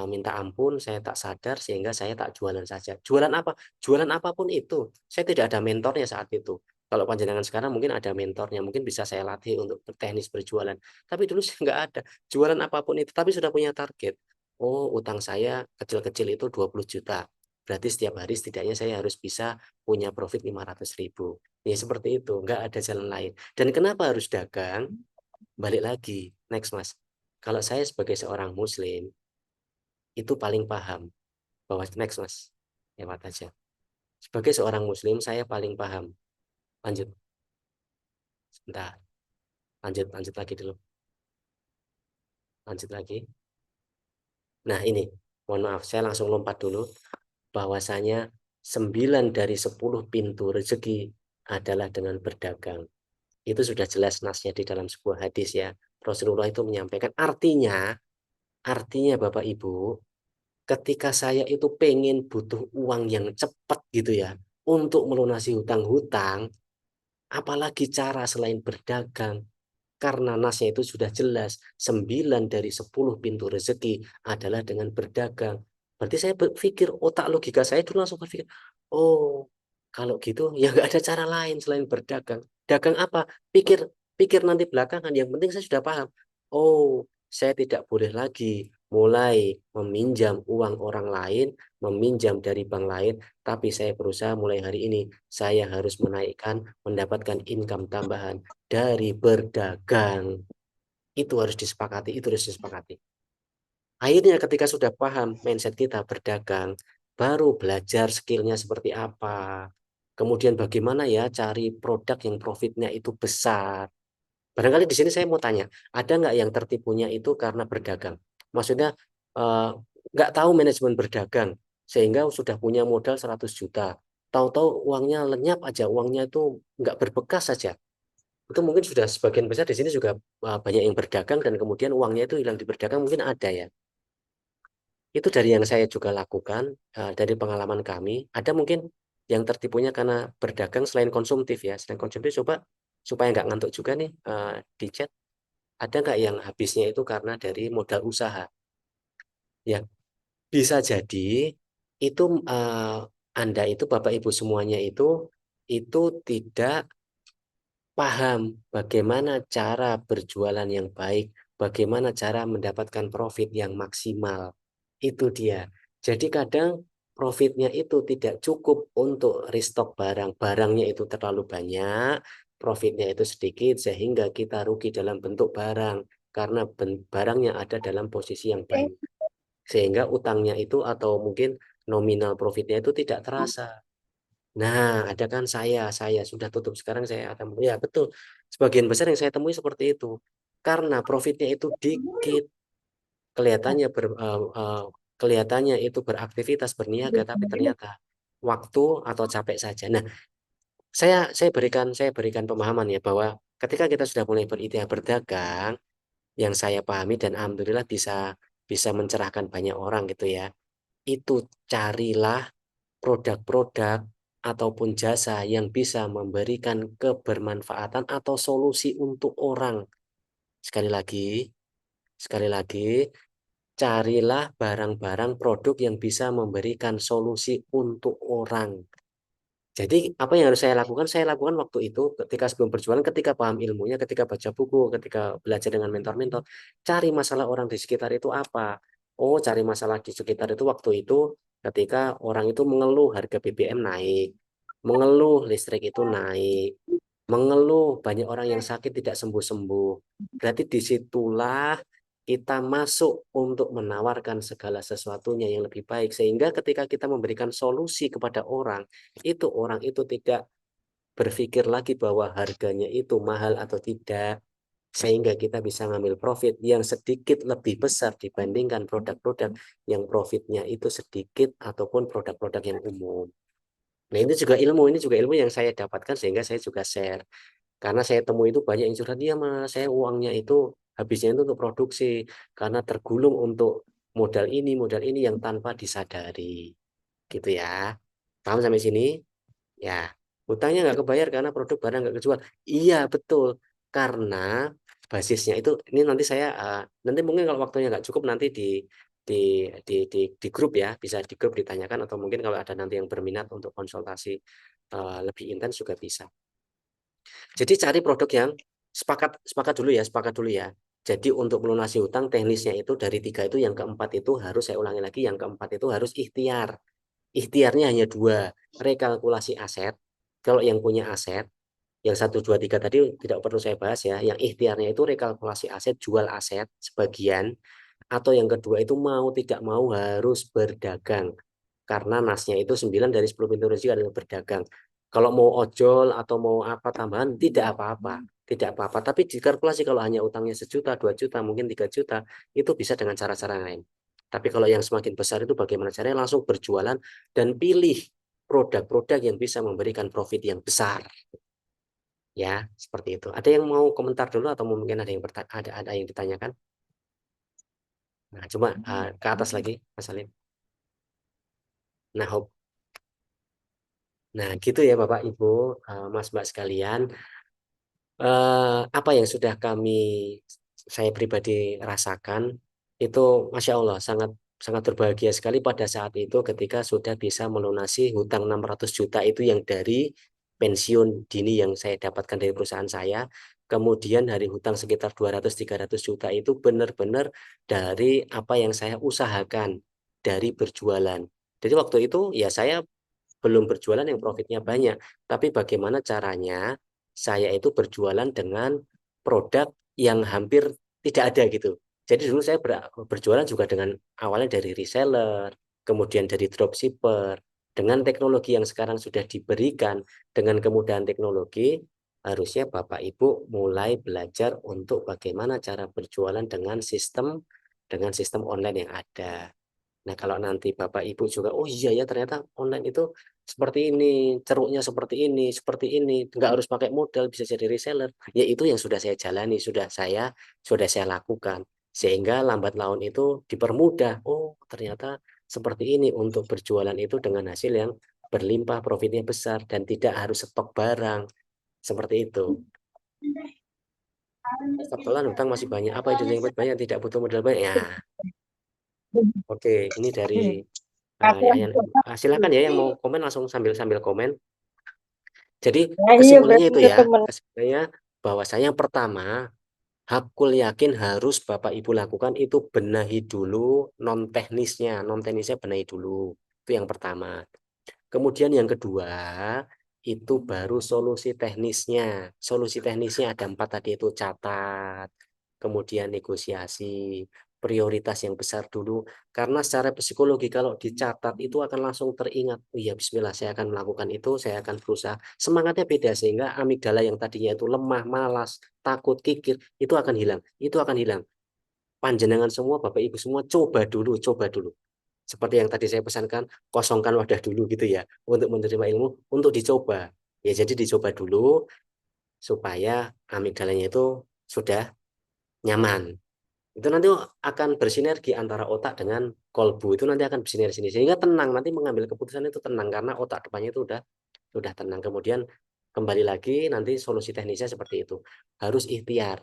minta ampun, saya tak sadar sehingga saya tak jualan saja. Jualan apa? Jualan apapun itu. Saya tidak ada mentornya saat itu. Kalau panjenengan sekarang mungkin ada mentornya, mungkin bisa saya latih untuk teknis berjualan. Tapi dulu saya nggak ada. Jualan apapun itu, tapi sudah punya target. Oh, utang saya kecil-kecil itu 20 juta. Berarti setiap hari setidaknya saya harus bisa punya profit 500.000. Ya seperti itu, nggak ada jalan lain. Dan kenapa harus dagang? Balik lagi, next mas. Kalau saya sebagai seorang muslim, itu paling paham bahwa next mas, lewat aja. Sebagai seorang muslim, saya paling paham. Lanjut, sebentar. Lanjut, lanjut lagi dulu. Lanjut lagi. Nah ini, mohon maaf, saya langsung lompat dulu. Bahwasanya 9 dari 10 pintu rezeki adalah dengan berdagang. Itu sudah jelas nasnya di dalam sebuah hadis ya. Rasulullah itu menyampaikan artinya Bapak Ibu, ketika saya itu pengen butuh uang yang cepat gitu ya, untuk melunasi hutang-hutang, apalagi cara selain berdagang. Karena nasnya itu sudah jelas, 9 dari 10 pintu rezeki adalah dengan berdagang. Berarti saya berpikir, otak logika saya dulu langsung berpikir, oh, kalau gitu ya nggak ada cara lain selain berdagang. Dagang apa? Pikir, pikir nanti belakangan. Yang penting saya sudah paham. Oh, saya tidak boleh lagi mulai meminjam uang orang lain, meminjam dari bank lain, tapi saya berusaha mulai hari ini, saya harus menaikkan, mendapatkan income tambahan dari berdagang. Itu harus disepakati, itu harus disepakati. Akhirnya ketika sudah paham mindset kita berdagang, baru belajar skillnya seperti apa. Kemudian bagaimana ya cari produk yang profitnya itu besar. Barangkali di sini saya mau tanya, ada nggak yang tertipunya itu karena berdagang? Maksudnya eh, nggak tahu manajemen berdagang, sehingga sudah punya modal 100 juta. Tahu-tahu uangnya lenyap aja, uangnya itu nggak berbekas saja. Itu mungkin sudah sebagian besar di sini juga banyak yang berdagang dan kemudian uangnya itu hilang di berdagang mungkin ada ya. Itu dari yang saya juga lakukan, dari pengalaman kami. Ada mungkin yang tertipunya karena berdagang selain konsumtif ya. Selain konsumtif coba supaya nggak ngantuk juga nih di chat. Ada nggak yang habisnya itu karena dari modal usaha? Ya, bisa jadi itu Anda itu Bapak Ibu semuanya itu tidak paham bagaimana cara berjualan yang baik, bagaimana cara mendapatkan profit yang maksimal. Itu dia. Jadi kadang profitnya itu tidak cukup untuk restock barang. Barangnya itu terlalu banyak, profitnya itu sedikit sehingga kita rugi dalam bentuk barang karena barangnya ada dalam posisi yang banyak. Sehingga utangnya itu atau mungkin nominal profitnya itu tidak terasa. Nah, ada kan saya sudah tutup sekarang saya akan ya betul. Sebagian besar yang saya temui seperti itu. Karena profitnya itu dikit, kelihatannya kelihatannya itu beraktivitas berniaga tapi ternyata waktu atau capek saja. Nah, saya berikan pemahaman ya bahwa ketika kita sudah mulai berikhtiar berdagang, yang saya pahami dan alhamdulillah bisa bisa mencerahkan banyak orang gitu ya. Itu carilah produk-produk ataupun jasa yang bisa memberikan kebermanfaatan atau solusi untuk orang. Sekali lagi, sekali lagi, carilah barang-barang produk yang bisa memberikan solusi untuk orang. Jadi apa yang harus saya lakukan? Saya lakukan waktu itu ketika sebelum berjualan, ketika paham ilmunya, ketika baca buku, ketika belajar dengan mentor-mentor, cari masalah orang di sekitar itu apa? Oh, cari masalah di sekitar itu waktu itu ketika orang itu mengeluh harga BBM naik, mengeluh listrik itu naik, mengeluh banyak orang yang sakit tidak sembuh-sembuh. Berarti disitulah kita masuk untuk menawarkan segala sesuatunya yang lebih baik. Sehingga ketika kita memberikan solusi kepada orang itu tidak berpikir lagi bahwa harganya itu mahal atau tidak. Sehingga kita bisa ngambil profit yang sedikit lebih besar dibandingkan produk-produk yang profitnya itu sedikit ataupun produk-produk yang umum. Nah, ini juga ilmu yang saya dapatkan sehingga saya juga share. Karena saya temui itu banyak yang curhat, dia mas, saya uangnya itu habisnya itu untuk produksi karena tergulung untuk modal ini yang tanpa disadari, gitu ya. Paham sampai sini? Ya, hutangnya nggak kebayar karena produk barang nggak kejual. Iya betul, karena basisnya itu ini nanti saya nanti mungkin kalau waktunya nggak cukup nanti di di grup ya, bisa di grup ditanyakan atau mungkin kalau ada nanti yang berminat untuk konsultasi lebih intens juga bisa. Jadi cari produk yang sepakat sepakat dulu ya, sepakat dulu ya. Jadi untuk melunasi hutang teknisnya itu dari tiga itu yang keempat itu harus saya ulangi lagi yang keempat itu harus ikhtiar. Ikhtiarnya hanya dua, rekalkulasi aset. Kalau yang punya aset, yang satu dua tiga tadi tidak perlu saya bahas ya. Yang ikhtiarnya itu rekalkulasi aset, jual aset sebagian, atau yang kedua itu mau tidak mau harus berdagang. Karena nasnya itu 9 dari 10 pintu rezeki adalah berdagang. Kalau mau ojol atau mau apa tambahan, tidak apa-apa. Tidak apa-apa. Tapi dikalkulasi kalau hanya utangnya 1 juta, 2 juta, mungkin 3 juta, itu bisa dengan cara-cara lain. Tapi kalau yang semakin besar itu bagaimana caranya langsung berjualan dan pilih produk-produk yang bisa memberikan profit yang besar. Ya, seperti itu. Ada yang mau komentar dulu atau mungkin ada yang ada yang ditanyakan? Nah, coba ke atas lagi, Mas Salim. Nah, nah gitu ya Bapak Ibu, Mas Mbak sekalian. Apa yang sudah saya pribadi rasakan itu, Masya Allah, sangat sangat berbahagia sekali pada saat itu ketika sudah bisa melunasi hutang 600 juta itu yang dari pensiun dini yang saya dapatkan dari perusahaan saya. Kemudian dari hutang sekitar 200-300 juta itu benar-benar dari apa yang saya usahakan dari berjualan. Jadi waktu itu ya saya belum berjualan yang profitnya banyak, tapi bagaimana caranya saya itu berjualan dengan produk yang hampir tidak ada gitu. Jadi dulu saya berjualan juga dengan awalnya dari reseller, kemudian dari dropshipper. Dengan teknologi yang sekarang sudah diberikan, dengan kemudahan teknologi, harusnya Bapak Ibu mulai belajar untuk bagaimana cara berjualan dengan sistem online yang ada. Nah, kalau nanti Bapak Ibu juga, oh iya ya ternyata online itu seperti ini, ceruknya seperti ini, nggak harus pakai modal, bisa jadi reseller. Ya itu yang sudah saya jalani, sudah saya lakukan. Sehingga lambat laun itu dipermudah. Oh, ternyata seperti ini untuk berjualan itu dengan hasil yang berlimpah, profitnya besar dan tidak harus stok barang. Seperti itu. Stok telan hutang masih banyak. Apa itu yang banyak? Tidak butuh modal banyak. Ya, oke. Ini dari ya, silakan ya yang mau komen langsung sambil sambil komen. Jadi Nah, iya kesimpulannya itu benar ya, teman. kesimpulannya bahwasanya yang pertama, hakul yakin harus Bapak Ibu lakukan itu benahi dulu non teknisnya benahi dulu. Itu yang pertama. Kemudian yang kedua, itu baru solusi teknisnya. Solusi teknisnya ada empat tadi itu catat, kemudian negosiasi, prioritas yang besar dulu. Karena secara psikologi kalau dicatat itu akan langsung teringat, oh iya Bismillah saya akan melakukan itu, saya akan berusaha. Semangatnya beda sehingga amigdala yang tadinya itu lemah, malas, takut, kikir, itu akan hilang. Itu akan hilang. Panjenengan semua, Bapak Ibu semua, coba dulu, coba dulu. Seperti yang tadi saya pesankan, kosongkan wadah dulu gitu ya, untuk menerima ilmu, untuk dicoba. Ya, jadi dicoba dulu supaya amigdalanya itu sudah nyaman. Itu nanti akan bersinergi antara otak dengan kolbu, itu nanti akan bersinergi sehingga tenang, nanti mengambil keputusan itu tenang karena otak depannya itu udah tenang. Kemudian kembali lagi nanti solusi teknisnya seperti itu. Harus ikhtiar.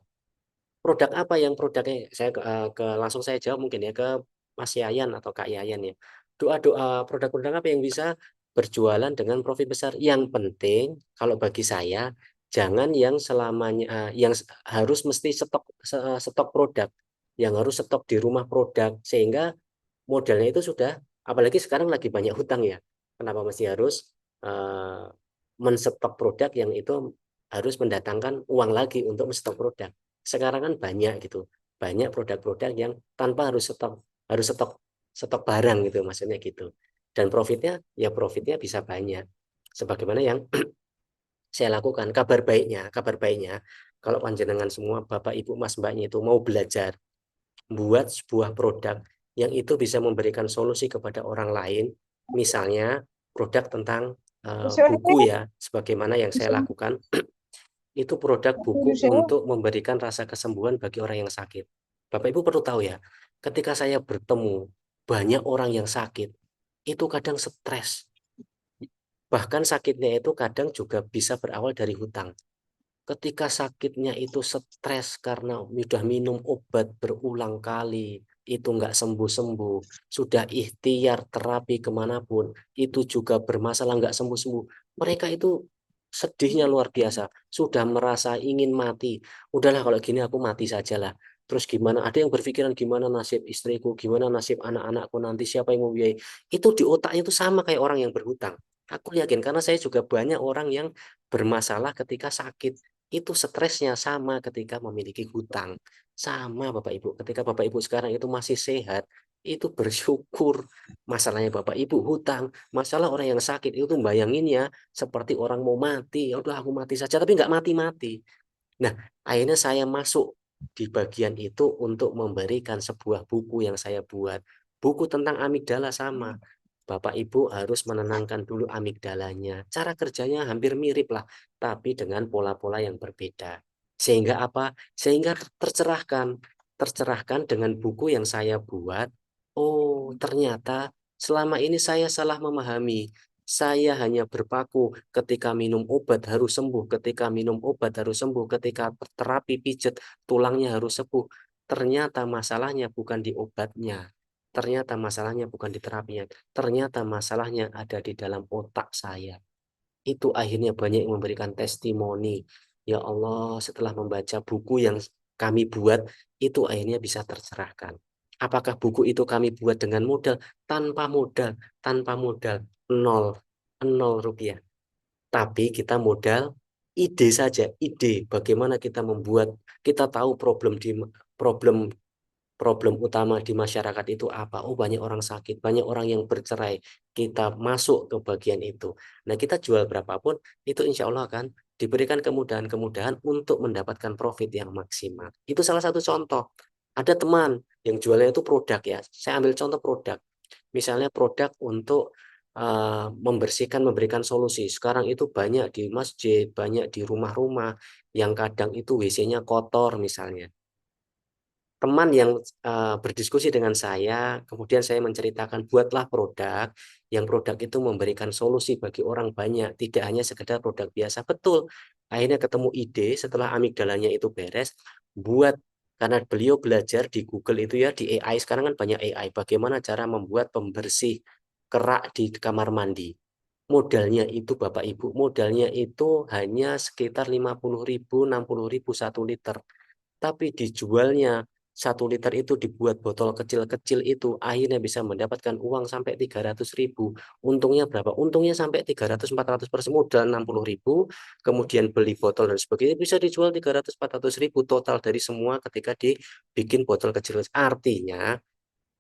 Produk apa yang produknya langsung saya jawab mungkin ya ke Mas Yayan atau Kak Yayan ya. Doa-doa produk-produk apa yang bisa berjualan dengan profit besar. Yang penting kalau bagi saya jangan yang selamanya harus mesti stok produk, yang harus stok di rumah produk sehingga modalnya itu sudah, apalagi sekarang lagi banyak hutang ya. Kenapa mesti harus uh, menstok produk yang itu harus mendatangkan uang lagi untuk menstok produk. Sekarang kan banyak gitu, banyak produk-produk yang tanpa harus stok stok barang gitu, maksudnya gitu. Dan profitnya bisa banyak. Sebagaimana yang saya lakukan. Kabar baiknya, kalau panjenengan semua Bapak Ibu Mas Mbaknya itu mau belajar buat sebuah produk yang itu bisa memberikan solusi kepada orang lain, misalnya produk tentang buku ya, sebagaimana yang saya lakukan, itu produk buku untuk memberikan rasa kesembuhan bagi orang yang sakit. Bapak Ibu perlu tahu ya, ketika saya bertemu banyak orang yang sakit, itu kadang stres. Bahkan sakitnya itu kadang juga bisa berawal dari hutang. Ketika sakitnya itu stres karena sudah minum obat berulang kali, itu nggak sembuh-sembuh, sudah ikhtiar terapi kemanapun, itu juga bermasalah nggak sembuh-sembuh. Mereka itu sedihnya luar biasa, sudah merasa ingin mati. Udahlah kalau gini aku mati sajalah. Terus gimana? Ada yang berpikiran gimana nasib istriku, gimana nasib anak-anakku nanti, siapa yang membiayai. Itu di otaknya itu sama kayak orang yang berhutang. Aku yakin karena saya juga banyak orang yang bermasalah ketika sakit itu stresnya sama ketika memiliki hutang. Sama Bapak Ibu, ketika Bapak Ibu sekarang itu masih sehat, itu bersyukur. Masalahnya Bapak Ibu hutang, masalah orang yang sakit itu tuh bayanginnya seperti orang mau mati. Ya udah aku mati saja, tapi nggak mati-mati. Nah, akhirnya saya masuk di bagian itu untuk memberikan sebuah buku yang saya buat. Buku tentang amigdala sama. Bapak Ibu harus menenangkan dulu amigdalanya. Cara kerjanya hampir mirip lah, tapi dengan pola-pola yang berbeda. Sehingga apa? Sehingga tercerahkan. Tercerahkan dengan buku yang saya buat. Oh, ternyata Selama ini saya salah memahami. Saya hanya berpaku ketika minum obat harus sembuh, ketika minum obat harus sembuh, ketika terapi pijat tulangnya harus sembuh. Ternyata masalahnya bukan di obatnya. Ternyata masalahnya bukan di terapinya. Ternyata masalahnya ada di dalam otak saya. Itu akhirnya banyak yang memberikan testimoni. Ya Allah, setelah membaca buku yang kami buat, itu akhirnya bisa tercerahkan. Apakah buku itu kami buat dengan modal? Tanpa modal, tanpa modal, nol, nol rupiah. Tapi kita modal ide saja, ide bagaimana kita membuat, kita tahu problem problem utama di masyarakat itu apa? Oh, banyak orang sakit, banyak orang yang bercerai. Kita masuk ke bagian itu. Nah, kita jual berapapun, itu insya Allah akan diberikan kemudahan-kemudahan untuk mendapatkan profit yang maksimal. Itu salah satu contoh. Ada teman yang jualnya itu produk ya. Saya ambil contoh produk. Misalnya produk untuk membersihkan, memberikan solusi. Sekarang itu banyak di masjid, banyak di rumah-rumah yang kadang itu WC-nya kotor misalnya. Teman yang berdiskusi dengan saya, kemudian saya menceritakan buatlah produk yang produk itu memberikan solusi bagi orang banyak, tidak hanya sekedar produk biasa. Betul. Akhirnya ketemu ide setelah amigdalanya itu beres, buat karena beliau belajar di Google itu ya di AI sekarang kan banyak AI bagaimana cara membuat pembersih kerak di kamar mandi. Modalnya itu Bapak Ibu, modalnya itu hanya sekitar 50.000, 60.000 1 liter. Tapi dijualnya 1 liter itu dibuat botol kecil-kecil itu akhirnya bisa mendapatkan uang sampai 300.000. Untungnya berapa? Untungnya sampai 300-400% modal 60.000. Kemudian beli botol dan sebagainya bisa dijual 300-400.000 total dari semua ketika dibikin botol kecil. Artinya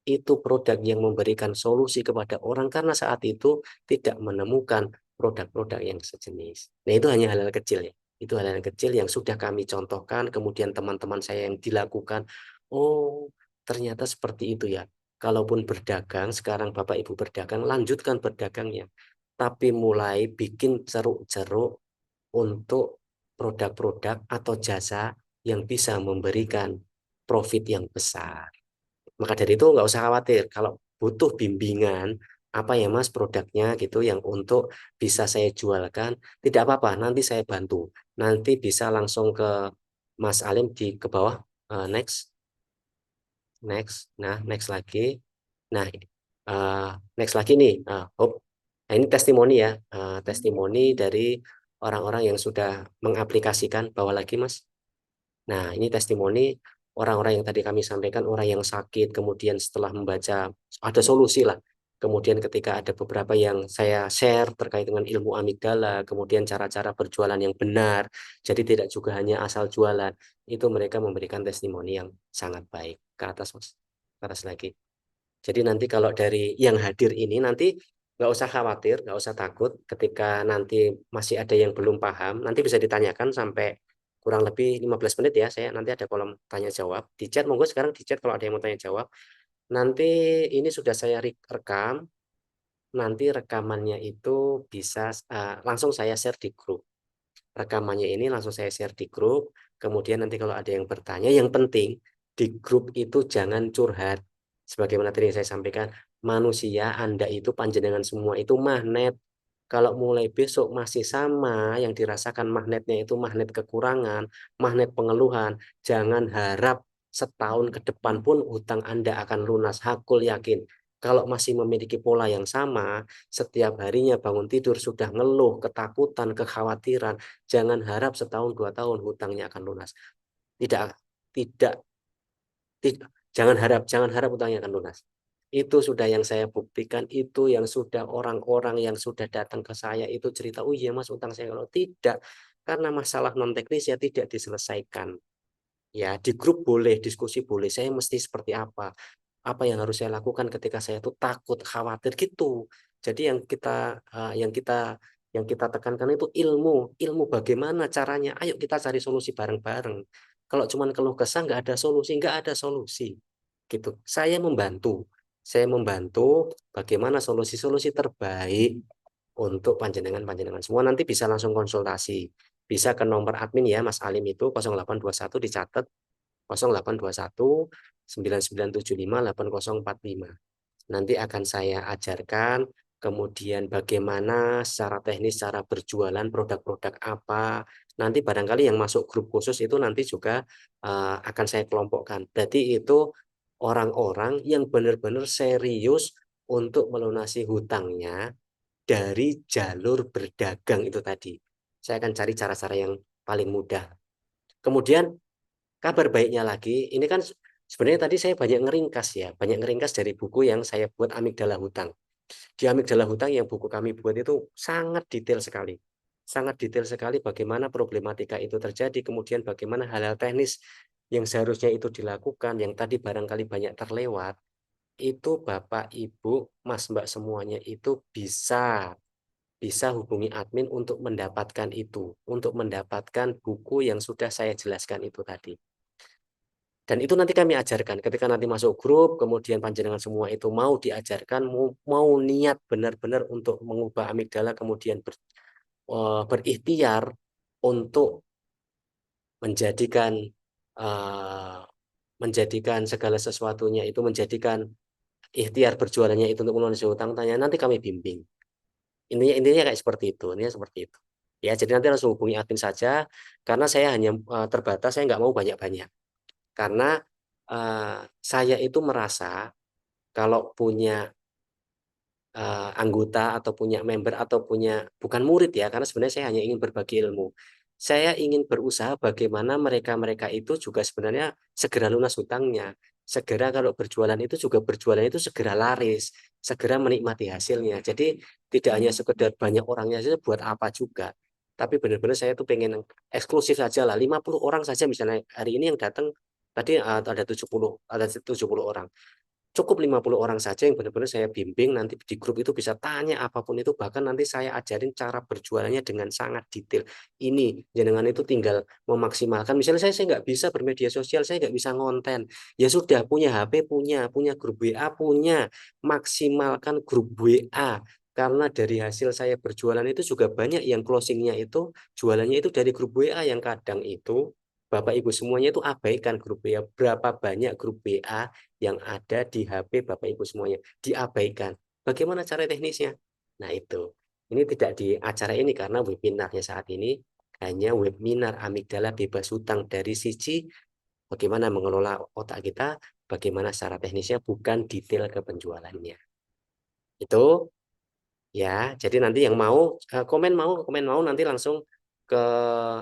itu produk yang memberikan solusi kepada orang karena saat itu tidak menemukan produk-produk yang sejenis. Nah, itu hanya hal-hal kecil ya. Itu hal-hal kecil yang sudah kami contohkan, kemudian teman-teman saya yang dilakukan. Oh, ternyata seperti itu ya. Kalaupun berdagang, sekarang Bapak Ibu berdagang, lanjutkan berdagangnya. Tapi mulai bikin ceruk-ceruk untuk produk-produk atau jasa yang bisa memberikan profit yang besar. Maka dari itu nggak usah khawatir kalau butuh bimbingan apa ya Mas produknya gitu yang untuk bisa saya jualkan, tidak apa-apa, nanti saya bantu. Nanti bisa langsung ke Mas Alim di ke bawah. Next, next, nah next lagi. Nah, eh, next lagi nih. Hope. Nah, ini testimoni ya, testimoni dari orang-orang yang sudah mengaplikasikan. Bawa lagi Mas. Nah, ini testimoni orang-orang yang tadi kami sampaikan, orang yang sakit, kemudian setelah membaca, ada solusi lah. Kemudian ketika ada beberapa yang saya share terkait dengan ilmu amigdala, kemudian cara-cara berjualan yang benar, jadi tidak juga hanya asal jualan, itu mereka memberikan testimoni yang sangat baik. Ke atas, Mas. Ke atas lagi. Jadi nanti kalau dari yang hadir ini nanti nggak usah khawatir, nggak usah takut ketika nanti masih ada yang belum paham, nanti bisa ditanyakan sampai kurang lebih 15 menit ya. Saya nanti ada kolom tanya jawab. Di chat, monggo sekarang di chat kalau ada yang mau tanya jawab. Nanti ini sudah saya rekam, nanti rekamannya itu bisa langsung saya share di grup. Rekamannya ini langsung saya share di grup. Kemudian nanti kalau ada yang bertanya, yang penting di grup itu jangan curhat. Sebagaimana tadi yang saya sampaikan, manusia Anda itu panjenengan semua itu magnet. Kalau mulai besok masih sama yang dirasakan magnetnya itu magnet kekurangan, magnet pengeluhan, jangan harap setahun ke depan pun hutang Anda akan lunas. Hakul yakin. Kalau masih memiliki pola yang sama, setiap harinya bangun tidur sudah ngeluh, ketakutan, kekhawatiran, jangan harap setahun 2 tahun hutangnya akan lunas. Tidak, tidak, tidak. Jangan harap hutangnya akan lunas. Itu sudah yang saya buktikan, itu yang sudah orang-orang yang sudah datang ke saya itu cerita, oh iya Mas utang saya kalau tidak, karena masalah non teknis ya tidak diselesaikan. Ya di grup boleh, diskusi boleh, saya mesti seperti apa yang harus saya lakukan ketika saya tuh takut, khawatir gitu. Jadi yang kita tekankan itu ilmu, ilmu bagaimana caranya. Ayo kita cari solusi bareng-bareng. Kalau cuma keluh kesah nggak ada solusi, nggak ada solusi. Gitu. Saya membantu bagaimana solusi-solusi terbaik untuk panjenengan-panjenengan semua. Nanti bisa langsung konsultasi. Bisa ke nomor admin ya Mas Alim itu 0821 dicatat 0821 9975 8045. nanti akan saya ajarkan, kemudian bagaimana secara teknis, cara berjualan produk-produk apa. Nanti barangkali yang masuk grup khusus itu nanti juga akan saya kelompokkan. Berarti itu orang-orang yang benar-benar serius untuk melunasi hutangnya dari jalur berdagang itu tadi. Saya akan cari cara-cara yang paling mudah. Kemudian kabar baiknya lagi, ini kan sebenarnya tadi saya banyak ngeringkas ya, banyak ngeringkas dari buku yang saya buat Amigdala Hutang. Di Amigdala Hutang yang buku kami buat itu sangat detail sekali. Sangat detail sekali bagaimana problematika itu terjadi, kemudian bagaimana hal-hal teknis yang seharusnya itu dilakukan, yang tadi barangkali banyak terlewat, itu Bapak, Ibu, Mas, Mbak semuanya itu bisa bisa hubungi admin untuk mendapatkan itu, untuk mendapatkan buku yang sudah saya jelaskan itu tadi. Dan itu nanti kami ajarkan ketika nanti masuk grup, kemudian panjenengan semua itu mau diajarkan, mau niat benar-benar untuk mengubah amigdala, kemudian berikhtiar untuk menjadikan eh, menjadikan segala sesuatunya itu menjadikan ikhtiar berjualannya itu untuk melunasi hutang tanya nanti kami bimbing. Intinya kayak seperti itu, intinya seperti itu. Ya, jadi nanti langsung hubungi admin saja karena saya hanya terbatas, saya nggak mau banyak-banyak. Karena eh, saya itu merasa kalau punya anggota atau punya member atau punya bukan murid ya, karena sebenarnya saya hanya ingin berbagi ilmu. Saya ingin berusaha bagaimana mereka-mereka itu juga sebenarnya segera lunas hutangnya. Segera kalau berjualan itu juga berjualan itu segera laris, segera menikmati hasilnya. Jadi tidak hanya sekedar banyak orangnya saja buat apa juga. Tapi benar-benar saya tuh pengen eksklusif saja lah. 50 orang saja misalnya hari ini yang datang tadi ada 70 orang. Cukup 50 orang saja yang benar-benar saya bimbing nanti di grup itu bisa tanya apapun itu bahkan nanti saya ajarin cara berjualannya dengan sangat detail. Ini jenengan itu tinggal memaksimalkan. Misalnya saya nggak bisa bermedia sosial, saya nggak bisa ngonten. Ya sudah punya HP punya grup WA punya. Maksimalkan grup WA. Karena dari hasil saya berjualan itu juga banyak yang closingnya itu jualannya itu dari grup WA yang kadang itu Bapak Ibu semuanya itu abaikan grup WA. Berapa banyak grup WA yang ada di HP Bapak Ibu semuanya diabaikan. Bagaimana cara teknisnya? Nah, itu. Ini tidak di acara ini karena webinarnya saat ini hanya webinar amigdala bebas hutang dari sisi bagaimana mengelola otak kita, bagaimana secara teknisnya bukan detail ke penjualannya. Itu ya. Jadi nanti yang mau komen mau nanti langsung ke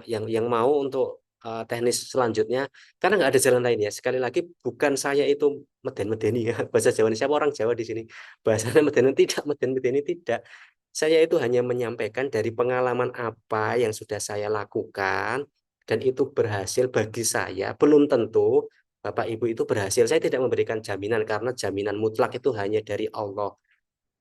yang mau untuk teknis selanjutnya karena nggak ada jalan lain ya sekali lagi bukan saya itu meden-medeni ya bahasa Jawa ini siapa orang Jawa di sini bahasanya meden tidak meden-medeni tidak saya itu hanya menyampaikan dari pengalaman apa yang sudah saya lakukan dan itu berhasil bagi saya belum tentu Bapak Ibu itu berhasil saya tidak memberikan jaminan karena jaminan mutlak itu hanya dari Allah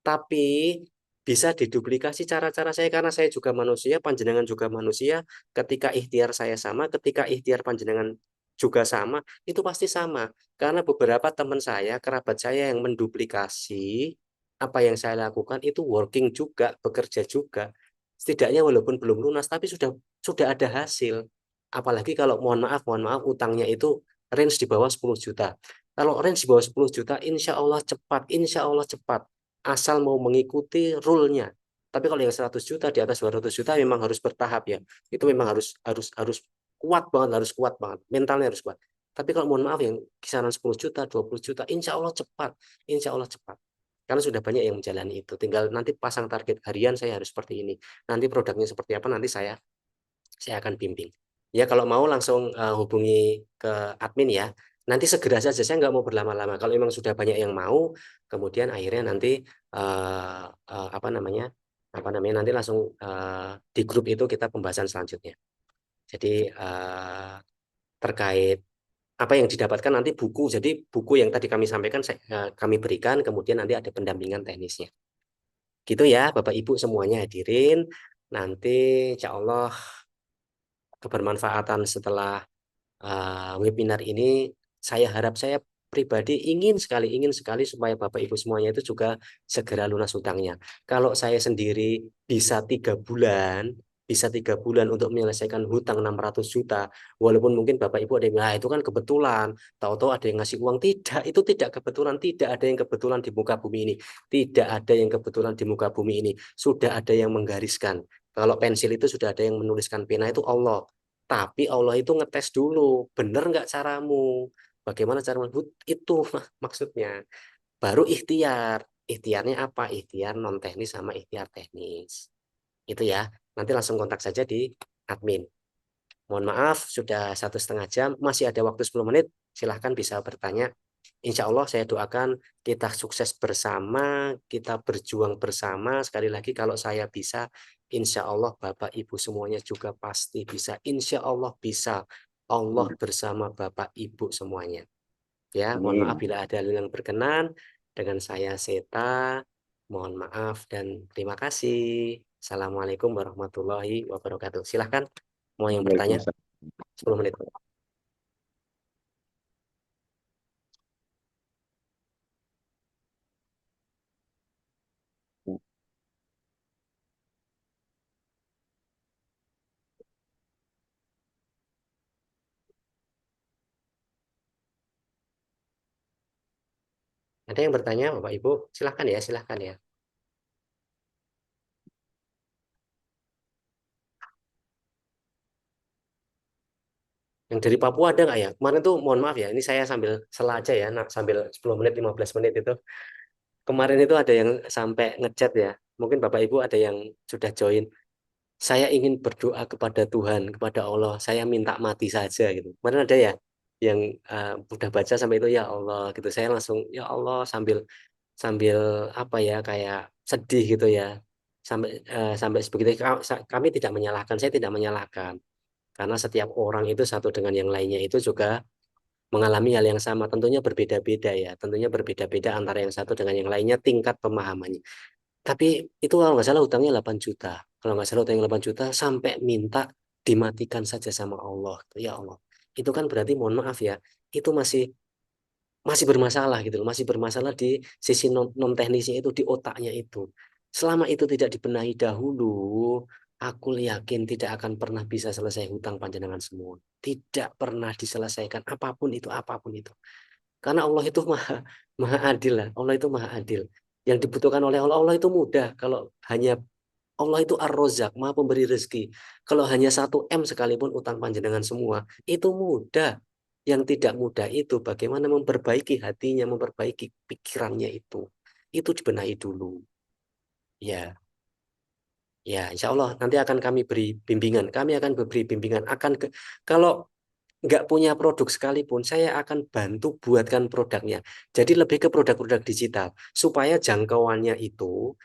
tapi bisa diduplikasi cara-cara saya karena saya juga manusia, panjenengan juga manusia. Ketika ikhtiar saya sama, ketika ikhtiar panjenengan juga sama, itu pasti sama. Karena beberapa teman saya, kerabat saya yang menduplikasi apa yang saya lakukan itu working juga, bekerja juga. Setidaknya walaupun belum lunas, tapi sudah ada hasil. Apalagi kalau mohon maaf, utangnya itu range di bawah 10 juta. Kalau range di bawah 10 juta, insya Allah cepat asal mau mengikuti rule-nya. Tapi kalau yang 100 juta di atas 200 juta memang harus bertahap ya. Itu memang harus kuat banget, harus kuat banget. Mentalnya harus kuat. Tapi kalau mohon maaf yang kisaran 10 juta, 20 juta, insya Allah cepat. Insya Allah cepat. Karena sudah banyak yang menjalani itu. Tinggal nanti pasang target harian saya harus seperti ini. Nanti produknya seperti apa nanti saya akan bimbing. Ya kalau mau langsung hubungi ke admin ya. Nanti segera saja saya nggak mau berlama-lama. Kalau memang sudah banyak yang mau, kemudian akhirnya nanti apa namanya nanti langsung di grup itu kita pembahasan selanjutnya. Jadi terkait apa yang didapatkan nanti buku. Jadi buku yang tadi kami sampaikan kami berikan, kemudian nanti ada pendampingan teknisnya. Gitu ya, Bapak Ibu semuanya hadirin. Nanti insya Allah kebermanfaatan setelah webinar ini saya harap saya pribadi ingin sekali supaya Bapak Ibu semuanya itu juga segera lunas hutangnya. Kalau saya sendiri bisa 3 bulan, bisa 3 bulan untuk menyelesaikan hutang 600 juta. Walaupun mungkin Bapak Ibu ada yang, nah itu kan kebetulan, tahu-tahu ada yang ngasih uang. Tidak, itu tidak kebetulan. Tidak ada yang kebetulan di muka bumi ini. Tidak ada yang kebetulan di muka bumi ini. Sudah ada yang menggariskan. Kalau pensil itu sudah ada yang menuliskan, pena itu Allah. Tapi Allah itu ngetes dulu, bener nggak caramu? Bagaimana cara itu maksudnya. Baru ikhtiar. Ikhtiarnya apa? Ikhtiar non teknis sama ikhtiar teknis. Itu ya. Nanti langsung kontak saja di admin. Mohon maaf, sudah 1,5 jam. Masih ada waktu 10 menit. Silahkan bisa bertanya. Insya Allah saya doakan kita sukses bersama, kita berjuang bersama. Sekali lagi kalau saya bisa, insya Allah Bapak Ibu semuanya juga pasti bisa. Insya Allah bisa. Allah bersama Bapak Ibu semuanya. Ya, mohon maaf Amin. bila ada hal yang berkenan. Dengan saya Seta, mohon maaf dan terima kasih. Assalamualaikum warahmatullahi wabarakatuh. Silahkan, mau yang bertanya, Waalaikumsalam. 10 menit. Ada yang bertanya, Bapak Ibu? Silahkan ya, silahkan ya. Yang dari Papua ada nggak ya? Kemarin tuh, mohon maaf ya, ini saya sambil sela aja ya, sambil 10 menit, 15 menit itu. Kemarin itu ada yang sampai ngechat ya. Mungkin Bapak Ibu ada yang sudah join. Saya ingin berdoa kepada Tuhan, kepada Allah. Saya minta mati saja gitu. Kemarin ada ya yang udah baca sampai itu ya Allah gitu. Saya langsung ya Allah sambil sambil apa ya kayak sedih gitu ya. Sampai sebegitu kami tidak menyalahkan, saya tidak menyalahkan. Karena setiap orang itu satu dengan yang lainnya itu juga mengalami hal yang sama. Tentunya berbeda-beda ya. Tentunya berbeda-beda antara yang satu dengan yang lainnya tingkat pemahamannya. Tapi itu kalau nggak salah hutangnya 8 juta. Kalau nggak salah hutangnya 8 juta sampai minta dimatikan saja sama Allah. Ya Allah. Itu kan berarti mohon maaf ya. Itu masih masih bermasalah gitu loh. Masih bermasalah di sisi non teknisnya itu di otaknya itu. Selama itu tidak dibenahi dahulu, aku yakin tidak akan pernah bisa selesai hutang panjenengan semua. Tidak pernah diselesaikan apapun itu. Karena Allah itu maha maha adil lah. Allah itu maha adil. Yang dibutuhkan oleh Allah, Allah itu mudah. Kalau hanya Allah itu Ar-Razzaq, maha pemberi rezeki. Kalau hanya 1 M sekalipun utang panjenengan semua, itu mudah. Yang tidak mudah itu bagaimana memperbaiki hatinya, memperbaiki pikirannya itu. Itu dibenahi dulu. Ya, ya, insya Allah nanti akan kami beri bimbingan. Kami akan beri bimbingan. Kalau nggak punya produk sekalipun, saya akan bantu buatkan produknya. Jadi lebih ke produk-produk digital supaya jangkauannya itu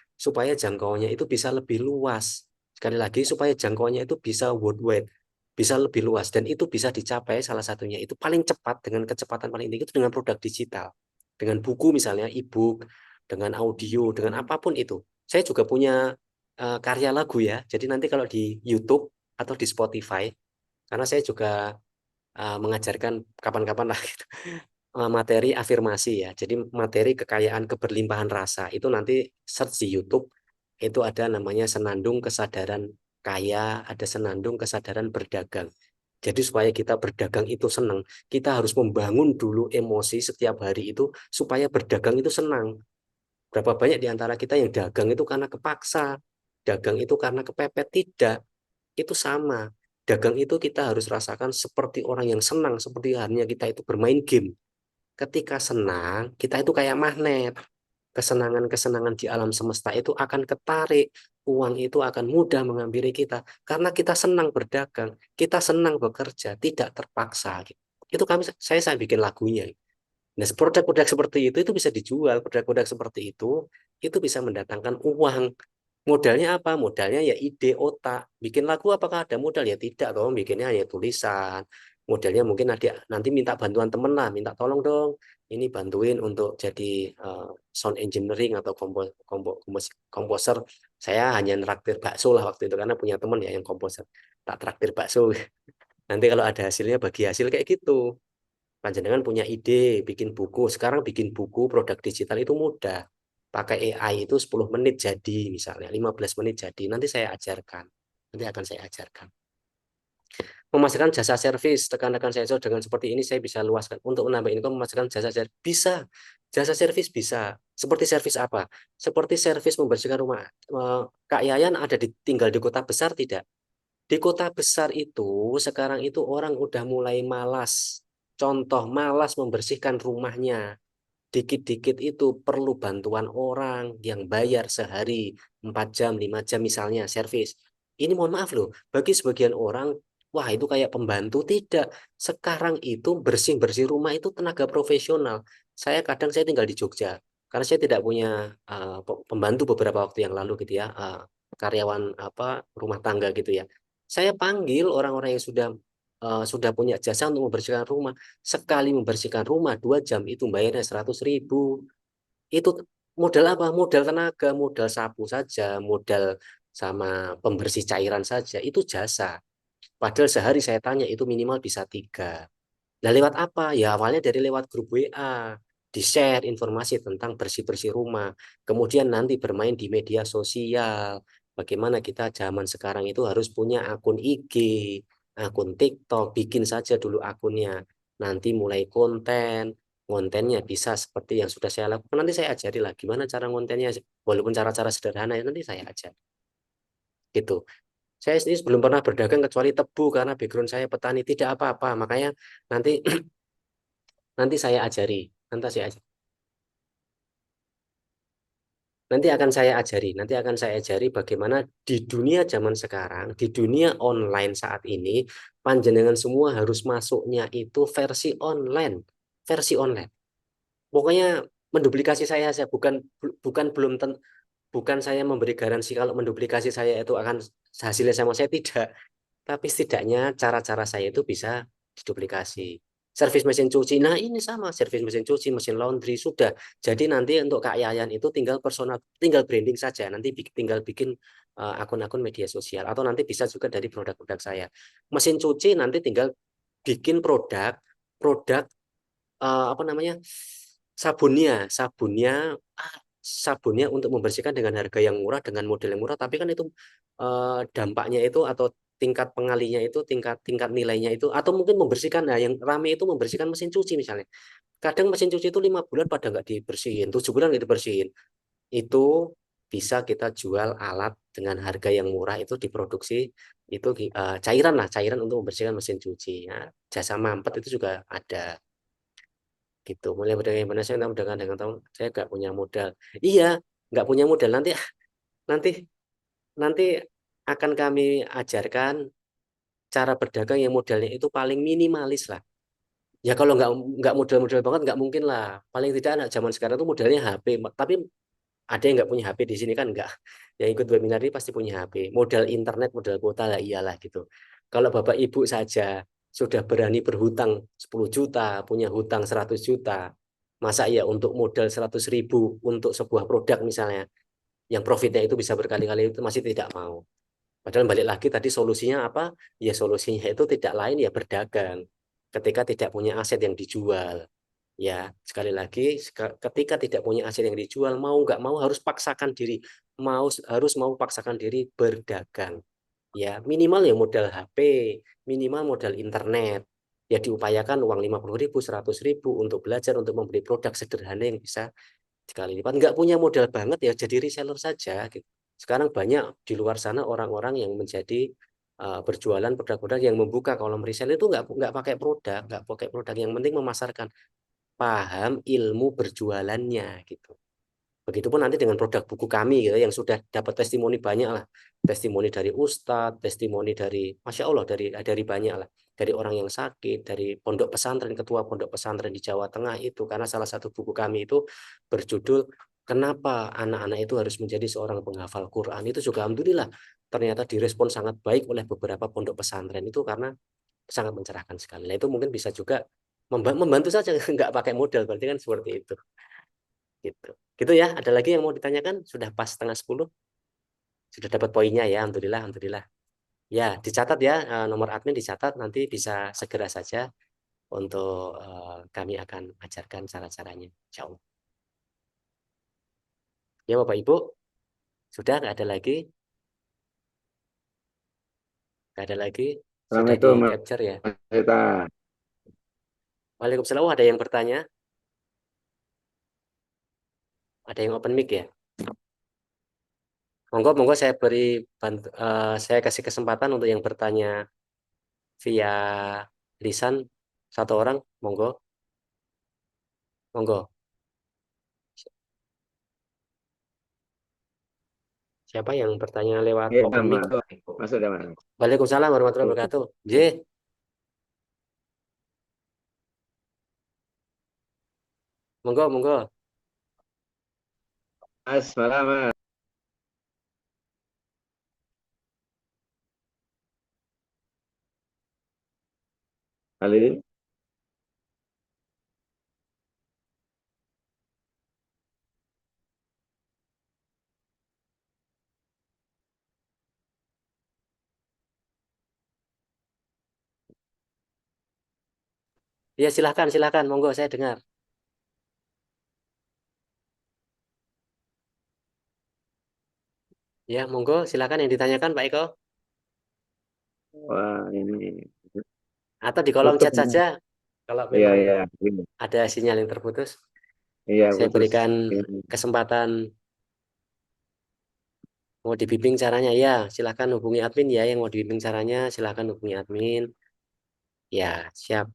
bisa lebih luas. Sekali lagi supaya jangkauannya itu bisa worldwide, bisa lebih luas dan itu bisa dicapai salah satunya itu paling cepat dengan kecepatan paling tinggi itu dengan produk digital. Dengan buku misalnya e-book, dengan audio, dengan apapun itu. Saya juga punya karya lagu ya. Jadi nanti kalau di YouTube atau di Spotify karena saya juga mengajarkan kapan-kapan lah gitu. Materi afirmasi ya. Jadi materi kekayaan keberlimpahan rasa itu nanti search di YouTube itu ada namanya senandung kesadaran kaya, ada senandung kesadaran berdagang. Jadi supaya kita berdagang itu senang, kita harus membangun dulu emosi setiap hari itu supaya berdagang itu senang. Berapa banyak di antara kita yang dagang itu karena kepaksa, dagang itu karena kepepet, tidak. Itu sama. Dagang itu kita harus rasakan seperti orang yang senang, seperti halnya kita itu bermain game. Ketika senang, kita itu kayak magnet. Kesenangan-kesenangan di alam semesta itu akan ketarik. Uang itu akan mudah menghampiri kita. Karena kita senang berdagang, kita senang bekerja, tidak terpaksa. Itu saya bikin lagunya. Nah, produk-produk seperti itu bisa dijual. Produk-produk seperti itu bisa mendatangkan uang. Modalnya apa? Modalnya ya ide, otak. Bikin lagu apakah ada modal? Ya tidak, toh. Bikinnya hanya tulisan. Modalnya mungkin nanti minta bantuan temen lah, minta tolong dong. Ini bantuin untuk jadi sound engineering atau komposer. Saya hanya traktir bakso lah waktu itu karena punya temen ya yang komposer. Tak traktir bakso. Nanti kalau ada hasilnya bagi hasil kayak gitu. Panjenengan punya ide, bikin buku. Sekarang bikin buku produk digital itu mudah. Pakai AI itu 10 menit jadi misalnya, 15 menit jadi. Nanti saya ajarkan. Nanti akan saya ajarkan. Memasarkan jasa servis, rekan-rekan saya dengan seperti ini saya bisa luaskan untuk menambah income. Memasarkan jasa servis bisa, jasa servis bisa. Seperti servis apa? Seperti servis membersihkan rumah. Kak Yayan ada tinggal di kota besar tidak? Di kota besar itu sekarang itu orang udah mulai malas. Contoh malas membersihkan rumahnya. Dikit-dikit itu perlu bantuan orang yang bayar sehari 4 jam, 5 jam misalnya servis. Ini mohon maaf loh, bagi sebagian orang, wah itu kayak pembantu. Tidak. Sekarang itu bersih-bersih rumah itu tenaga profesional. Saya tinggal di Jogja. Karena saya tidak punya pembantu beberapa waktu yang lalu gitu ya, karyawan apa rumah tangga gitu ya. Saya panggil orang-orang yang sudah punya jasa untuk membersihkan rumah. Sekali membersihkan rumah 2 jam itu bayarnya 100.000. Itu modal apa? Modal tenaga, modal sapu saja, modal sama pembersih cairan saja. Itu jasa. Padahal sehari saya tanya itu minimal bisa 3. Nah, lewat apa? Ya awalnya dari lewat grup WA. Di-share informasi tentang bersih-bersih rumah. Kemudian nanti bermain di media sosial. Bagaimana kita zaman sekarang itu harus punya akun IG, akun TikTok. Bikin saja dulu akunnya. Nanti mulai konten. Kontennya bisa seperti yang sudah saya lakukan. Nanti saya ajari lah gimana cara kontennya. Walaupun cara-cara sederhana ya nanti saya ajar. Gitu. Saya sendiri belum pernah berdagang kecuali tebu karena background saya petani. Tidak apa-apa. Makanya nanti nanti saya ajari. Nanti saya ajari. Nanti akan saya ajari bagaimana di dunia zaman sekarang, di dunia online saat ini, panjenengan semua harus masuknya itu versi online, versi online. Pokoknya menduplikasi saya bukan bukan belum ten, bukan saya memberi garansi kalau menduplikasi saya itu akan hasilnya sama saya tidak. Tapi setidaknya cara-cara saya itu bisa diduplikasi. Servis mesin cuci, nah ini sama, servis mesin cuci, mesin laundry, sudah. Jadi nanti untuk Kak Yayan itu tinggal personal, tinggal branding saja. Nanti tinggal bikin akun-akun media sosial. Atau nanti bisa juga dari produk-produk saya. Mesin cuci nanti tinggal bikin produk, produk apa namanya, sabunnya sabunnya untuk membersihkan dengan harga yang murah dengan model yang murah tapi kan itu dampaknya itu atau tingkat pengalinya itu tingkat tingkat nilainya itu atau mungkin membersihkan nah yang rame itu membersihkan mesin cuci misalnya kadang mesin cuci itu 5 bulan pada nggak dibersihin 7 bulan nggak dibersihin itu bisa kita jual alat dengan harga yang murah itu diproduksi itu cairan lah cairan untuk membersihkan mesin cuci ya, jasa mampet itu juga ada gitu mulai berdagang mana saya dengan tahun saya nggak punya modal iya nggak punya modal nanti nanti akan kami ajarkan cara berdagang yang modalnya itu paling minimalis lah ya kalau nggak modal-modal banget nggak mungkin lah paling tidak anak zaman sekarang tuh modalnya HP tapi ada yang nggak punya HP di sini kan nggak yang ikut webinar ini pasti punya HP modal internet modal kuota lah iyalah gitu kalau bapak ibu saja sudah berani berhutang 10 juta punya hutang 100 juta masa ya untuk modal 100.000 untuk sebuah produk misalnya yang profitnya itu bisa berkali-kali itu masih tidak mau padahal balik lagi tadi solusinya apa ya solusinya itu tidak lain ya berdagang ketika tidak punya aset yang dijual. Ya, sekali lagi, ketika tidak punya aset yang dijual, mau nggak mau harus paksakan diri, harus mau paksakan diri berdagang. Ya, minimal ya modal HP, minimal modal internet. Ya diupayakan uang 50.000, 100.000 untuk belajar, untuk membeli produk sederhana yang bisa sekali lipat. Nggak punya modal banget ya jadi reseller saja. Gitu. Sekarang banyak di luar sana orang-orang yang menjadi berjualan produk-produk yang membuka kolom reseller itu nggak pakai produk, nggak pakai produk. Yang penting memasarkan paham ilmu berjualannya gitu. Begitupun nanti dengan produk buku kami gitu yang sudah dapat testimoni banyak lah. Testimoni dari ustadz, testimoni dari Masya Allah dari banyak lah. Dari orang yang sakit, dari pondok pesantren, ketua pondok pesantren di Jawa Tengah itu karena salah satu buku kami itu berjudul Kenapa anak-anak itu harus menjadi seorang penghafal Quran itu juga alhamdulillah ternyata direspon sangat baik oleh beberapa pondok pesantren itu karena sangat mencerahkan sekali. Nah, itu mungkin bisa juga membantu saja nggak pakai modal berarti kan seperti itu gitu gitu ya ada lagi yang mau ditanyakan sudah pas setengah 10 sudah dapat poinnya ya alhamdulillah alhamdulillah ya dicatat ya nomor admin dicatat nanti bisa segera saja untuk kami akan ajarkan cara-caranya Insya Allah ya Bapak Ibu sudah nggak ada lagi Nggak ada lagi. Sudah di Assalamualaikum capture ya. Mas Eta. Waalaikumsalam. Oh, ada yang bertanya? Ada yang open mic ya? Monggo, monggo saya beri saya kasih kesempatan untuk yang bertanya via lisan satu orang. Monggo, monggo. Siapa yang bertanya lewat Iya, open mic? Mas. Masuk dah, Mas. Waalaikumsalam warahmatullahi wabarakatuh. J, monggo, monggo. Mas, malam, Mas. Kali Ya silahkan, silahkan. Monggo, saya dengar. Ya, monggo, silahkan yang ditanyakan Pak Eko. wah ini Atau di kolom tutup. chat saja. Kalau Iya, memang iya. Iya, ada sinyal yang terputus, iya, saya putus. berikan Ini. kesempatan. Mau dibimbing caranya ya, silahkan hubungi admin ya. Yang mau dibimbing caranya, silahkan hubungi admin. Ya, siap.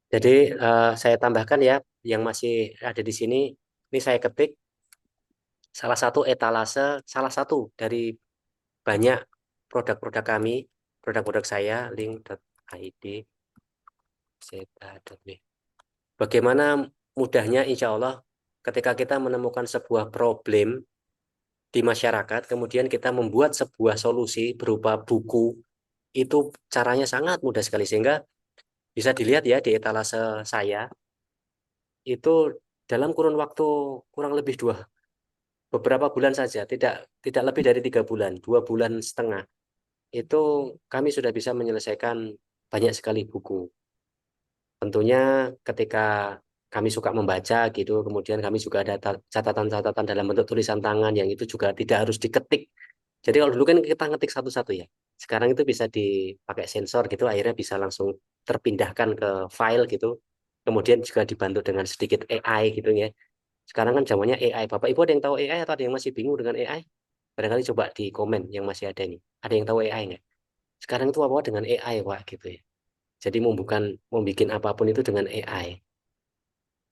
Jadi saya tambahkan ya, yang masih ada di sini, ini saya ketik salah satu etalase, salah satu dari banyak produk-produk kami, produk-produk saya, link.id, z.me. Bagaimana mudahnya insya Allah ketika kita menemukan sebuah problem di masyarakat, kemudian kita membuat sebuah solusi berupa buku, itu caranya sangat mudah sekali sehingga bisa dilihat ya di etalase saya itu dalam kurun waktu kurang lebih beberapa bulan saja, tidak tidak lebih dari 3 bulan, 2 bulan setengah itu kami sudah bisa menyelesaikan banyak sekali buku. Tentunya ketika kami suka membaca gitu, kemudian kami juga ada catatan-catatan dalam bentuk tulisan tangan yang itu juga tidak harus diketik. Jadi kalau dulu kan kita ngetik satu-satu ya. Sekarang itu bisa dipakai sensor gitu, akhirnya bisa langsung terpindahkan ke file gitu. Kemudian juga dibantu dengan sedikit AI gitu ya. Sekarang kan zamannya AI. Bapak Ibu ada yang tahu AI atau ada yang masih bingung dengan AI? Barangkali coba di komen yang masih ada nih. Ada yang tahu AI nggak? Sekarang itu apa dengan AI, Pak, gitu ya. Jadi mau bikin apapun itu dengan AI.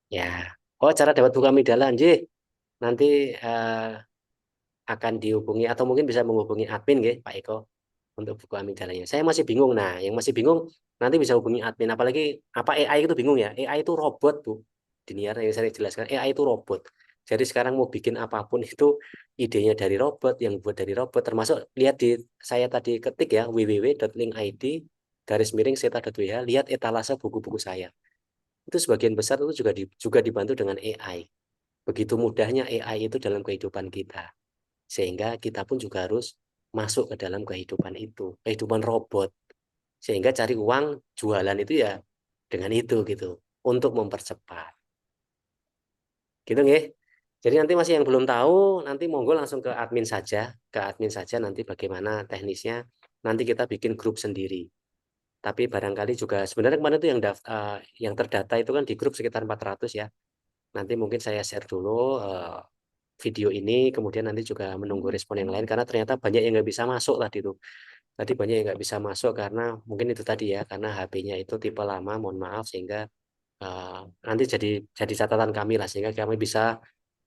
Ya. Oh, cara dapat buka Midala, Nji. Nanti eh, akan dihubungi atau mungkin bisa menghubungi admin nggih, Pak Eko untuk buku amigdalanya. Saya masih bingung. Nah, yang masih bingung nanti bisa hubungi admin. Apalagi apa AI itu bingung ya. AI itu robot, Bu. Diniar yang saya jelaskan, AI itu robot. Jadi sekarang mau bikin apapun itu idenya dari robot, yang buat dari robot. Termasuk lihat di saya tadi ketik ya www.linkid garis miring seta.wh, lihat etalase buku-buku saya. Itu sebagian besar itu juga dibantu dengan AI. Begitu mudahnya AI itu dalam kehidupan kita. Sehingga kita pun juga harus masuk ke dalam kehidupan itu, kehidupan robot. Sehingga cari uang jualan itu ya dengan itu gitu, untuk mempercepat. Gitu nggih. Jadi nanti masih yang belum tahu, nanti monggo langsung ke admin saja nanti bagaimana teknisnya. Nanti kita bikin grup sendiri. Tapi barangkali juga sebenarnya kemarin itu yang terdata itu kan di grup sekitar 400 ya. Nanti mungkin saya share dulu video ini, kemudian nanti juga menunggu respon yang lain karena ternyata banyak yang nggak bisa masuk tadi tuh. Tadi banyak yang nggak bisa masuk karena mungkin itu tadi ya, karena HP-nya itu tipe lama, mohon maaf sehingga eh, nanti jadi catatan kami lah sehingga kami bisa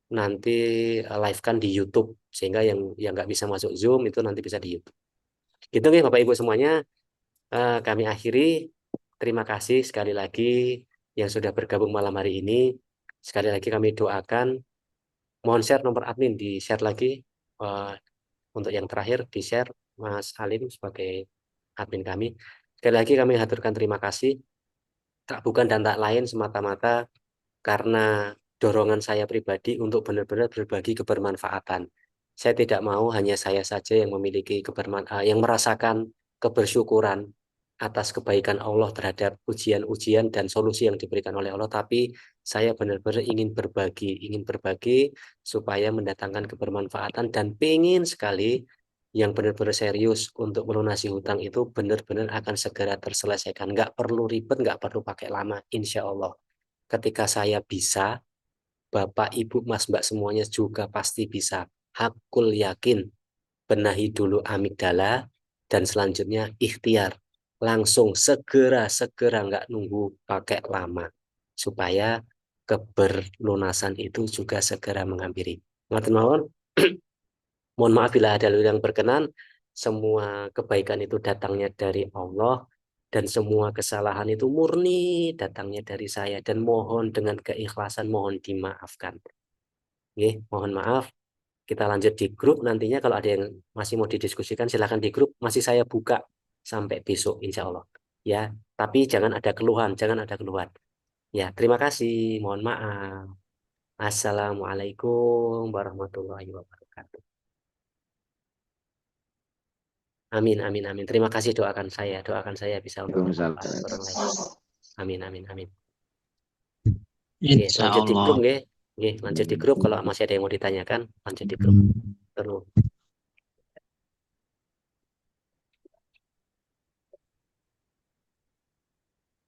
nanti live-kan di YouTube sehingga yang nggak bisa masuk Zoom itu nanti bisa di YouTube. Gitu nih Bapak Ibu semuanya, kami akhiri. Terima kasih sekali lagi yang sudah bergabung malam hari ini. Sekali lagi kami doakan. Mohon share nomor admin di share lagi. Eh, untuk yang terakhir di share Mas Halim sebagai admin kami. Sekali lagi kami haturkan terima kasih. Tak bukan dan tak lain semata-mata karena dorongan saya pribadi untuk benar-benar berbagi kebermanfaatan. Saya tidak mau hanya saya saja yang memiliki yang merasakan kebersyukuran atas kebaikan Allah terhadap ujian-ujian dan solusi yang diberikan oleh Allah, tapi saya benar-benar ingin berbagi supaya mendatangkan kebermanfaatan dan pengen sekali yang benar-benar serius untuk melunasi hutang itu benar-benar akan segera terselesaikan. Nggak perlu ribet, nggak perlu pakai lama, insya Allah. Ketika saya bisa, Bapak, Ibu, Mas, Mbak semuanya juga pasti bisa. Hakul yakin, benahi dulu amigdala, dan selanjutnya ikhtiar. Langsung segera nggak nunggu pakai lama. Supaya keberlunasan itu juga segera menghampiri. Ngatur mawon, mohon maaf bila ada yang berkenan. Semua kebaikan itu datangnya dari Allah dan semua kesalahan itu murni datangnya dari saya dan mohon dengan keikhlasan mohon dimaafkan. Nggih, mohon maaf. Kita lanjut di grup nantinya kalau ada yang masih mau didiskusikan silakan di grup masih saya buka sampai besok insya Allah. Ya, tapi jangan ada keluhan, jangan ada keluhan. Ya, terima kasih. Mohon maaf. Assalamualaikum warahmatullahi wabarakatuh. Amin, amin, amin. Terima kasih doakan saya bisa untuk bermanfaat untuk orang lain. Waalaikumsalam. Amin, amin, amin. Oke, Insya lanjut di grup Allah. nggih. Nggih, lanjut di grup kalau masih ada yang mau ditanyakan, lanjut di grup. Terus.